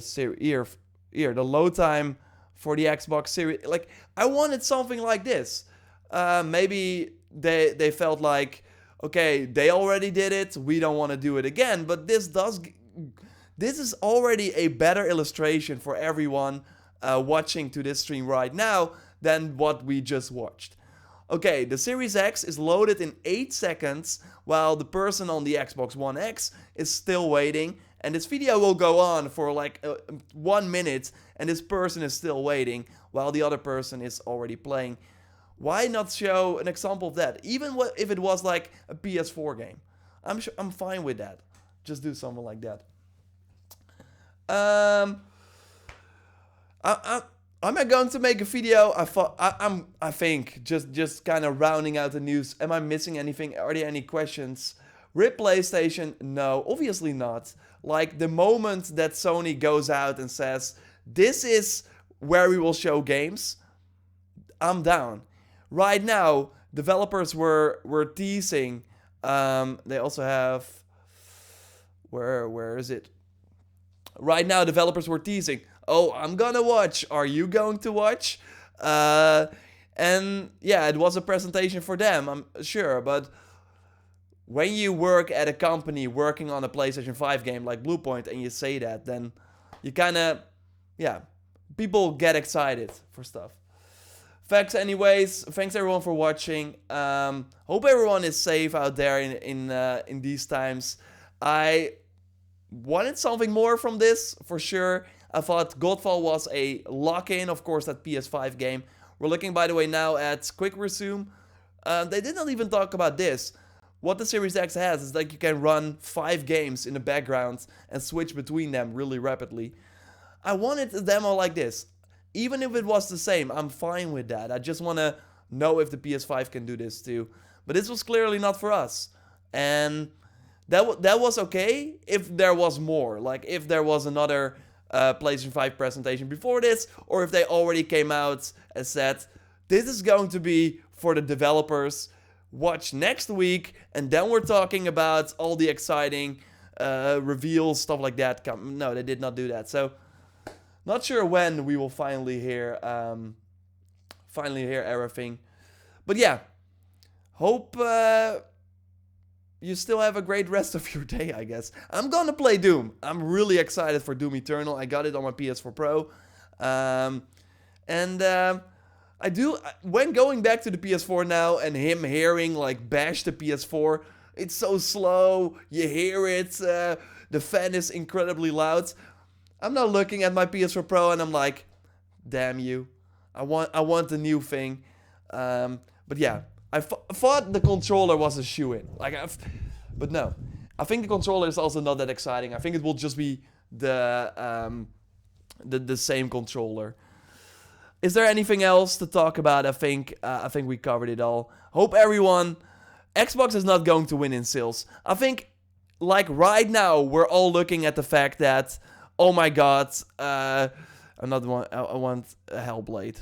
the load time for the Xbox Series, like, I wanted something like this. Maybe they felt like, okay, they already did it, we don't want to do it again. But this is already a better illustration for everyone watching to this stream right now than what we just watched. Okay, the Series X is loaded in 8 seconds, while the person on the Xbox One X is still waiting, and this video will go on for like 1 minute, and this person is still waiting while the other person is already playing. Why not show an example of that? Even if it was like a PS4 game. I'm fine with that. Just do something like that. Am I going to make a video? I think just kind of rounding out the news. Am I missing anything? Are there any questions? RIP PlayStation? No, obviously not. Like the moment that Sony goes out and says, this is where we will show games, I'm down. Right now, developers were teasing. They also have, where is it? Right now, developers were teasing. Oh, I'm gonna watch. Are you going to watch? And yeah, it was a presentation for them, I'm sure. But when you work at a company working on a PlayStation 5 game like Bluepoint and you say that, then you kind of, yeah, people get excited for stuff. Thanks anyways. Thanks everyone for watching. Hope everyone is safe out there in these times. I wanted something more from this, for sure. I thought Godfall was a lock-in, of course, that PS5 game. We're looking, by the way, now at Quick Resume. They did not even talk about this. What the Series X has is like you can run 5 games in the background and switch between them really rapidly. I wanted a demo like this. Even if it was the same, I'm fine with that. I just want to know if the PS5 can do this too. But this was clearly not for us. And that was okay if there was more. Like if there was another PlayStation 5 presentation before this, or if they already came out and said, this is going to be for the developers. Watch next week, and then we're talking about all the exciting reveals, stuff like that. No, they did not do that. So, not sure when we will finally hear everything. But yeah, hope you still have a great rest of your day, I guess. I'm gonna play Doom. I'm really excited for Doom Eternal. I got it on my PS4 Pro. I do, when going back to the PS4 now and him hearing like bash the PS4, it's so slow, you hear it, the fan is incredibly loud. I'm now looking at my PS4 Pro and I'm like, damn you, I want the new thing. But yeah, I thought the controller was a shoo-in, but no. I think the controller is also not that exciting. I think it will just be the same controller. Is there anything else to talk about? I think we covered it all. Hope everyone... Xbox is not going to win in sales. I think, like right now, we're all looking at the fact that, oh my god, I want a Hellblade.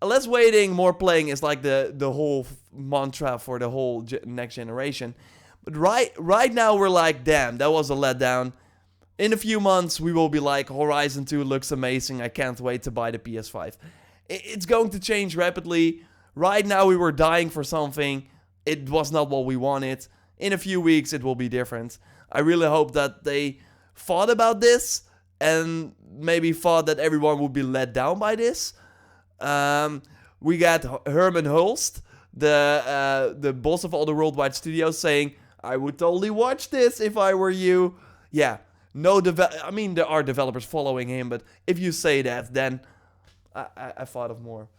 Less waiting, more playing is like the whole mantra for the whole next generation. But right now we're like, damn, that was a letdown. In a few months, we will be like, Horizon 2 looks amazing. I can't wait to buy the PS5. It's going to change rapidly. Right now, we were dying for something. It was not what we wanted. In a few weeks, it will be different. I really hope that they thought about this and maybe thought that everyone would be let down by this. We got Herman Hulst, the boss of all the worldwide studios, saying, I would totally watch this if I were you. Yeah. I mean, there are developers following him, but if you say that, then I thought of more.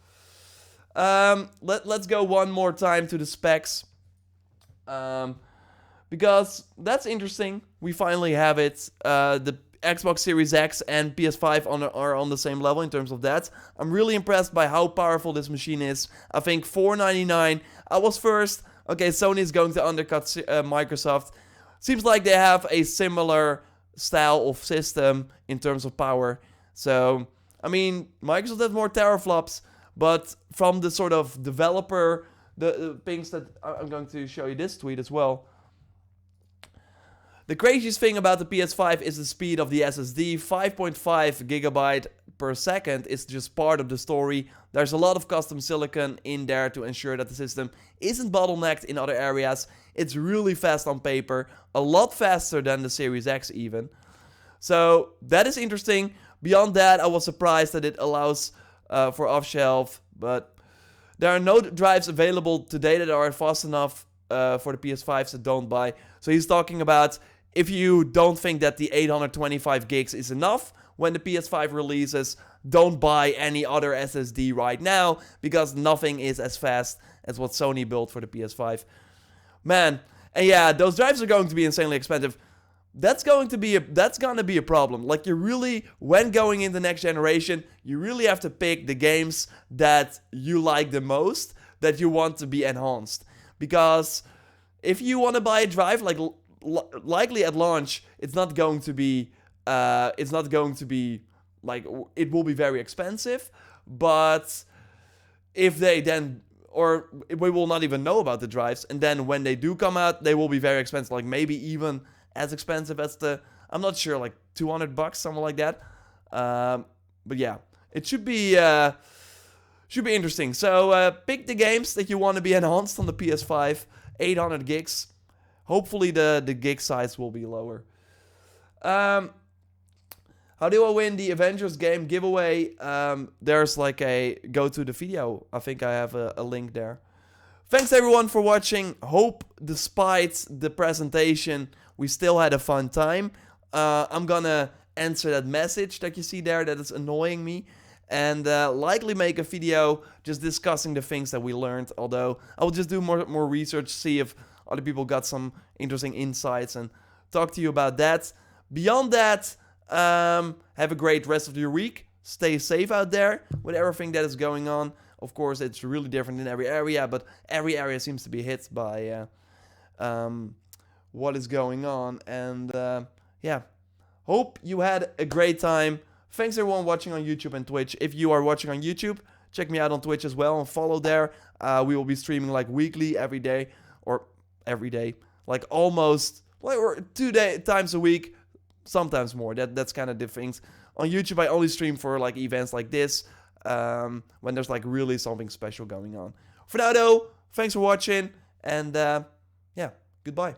Let's go one more time to the specs. Because that's interesting. We finally have it. The Xbox Series X and PS5 are on the same level in terms of that. I'm really impressed by how powerful this machine is. I think $499. I was first. Okay, Sony is going to undercut Microsoft. Seems like they have a similar style of system in terms of power. So, I mean, Microsoft has more teraflops, but from the sort of developer, the things that I'm going to show you this tweet as well. The craziest thing about the PS5 is the speed of the SSD. 5.5 gigabyte per second is just part of the story. There's a lot of custom silicon in there to ensure that the system isn't bottlenecked in other areas. It's really fast on paper, a lot faster than the Series X even. So that is interesting. Beyond that, I was surprised that it allows for off-shelf, but there are no drives available today that are fast enough for the PS5, so don't buy. So he's talking about if you don't think that the 825 gigs is enough when the PS5 releases, don't buy any other SSD right now, because nothing is as fast as what Sony built for the PS5. Man, and yeah, those drives are going to be insanely expensive. That's gonna be a problem. Like, you really, when going into next generation, you really have to pick the games that you like the most, that you want to be enhanced. Because if you want to buy a drive, like likely at launch, it's not going to be like, it will be very expensive. But if they then, or we will not even know about the drives, and then when they do come out, they will be very expensive. Like, maybe even as expensive as I'm not sure, like $200, something like that. But yeah, it should be interesting. So pick the games that you want to be enhanced on the PS5. 800 gigs. Hopefully the gig size will be lower. How do I win the Avengers game giveaway? There's like go to the video. I think I have a link there. Thanks everyone for watching. Hope despite the presentation, we still had a fun time. I'm gonna answer that message that you see there that is annoying me. And likely make a video just discussing the things that we learned. Although I will just do more research, see if other people got some interesting insights, and talk to you about that. Beyond that, have a great rest of your week. Stay safe out there with everything that is going on. Of course, it's really different in every area, but every area seems to be hit by what is going on. And yeah, hope you had a great time. Thanks everyone watching on YouTube and Twitch. If you are watching on YouTube, check me out on Twitch as well and follow there. We will be streaming like weekly, every day, like almost like or 2 times a week, sometimes more. That's kind of the things. On YouTube, I only stream for like events like this, when there's like really something special going on. For now though, thanks for watching, and yeah, goodbye.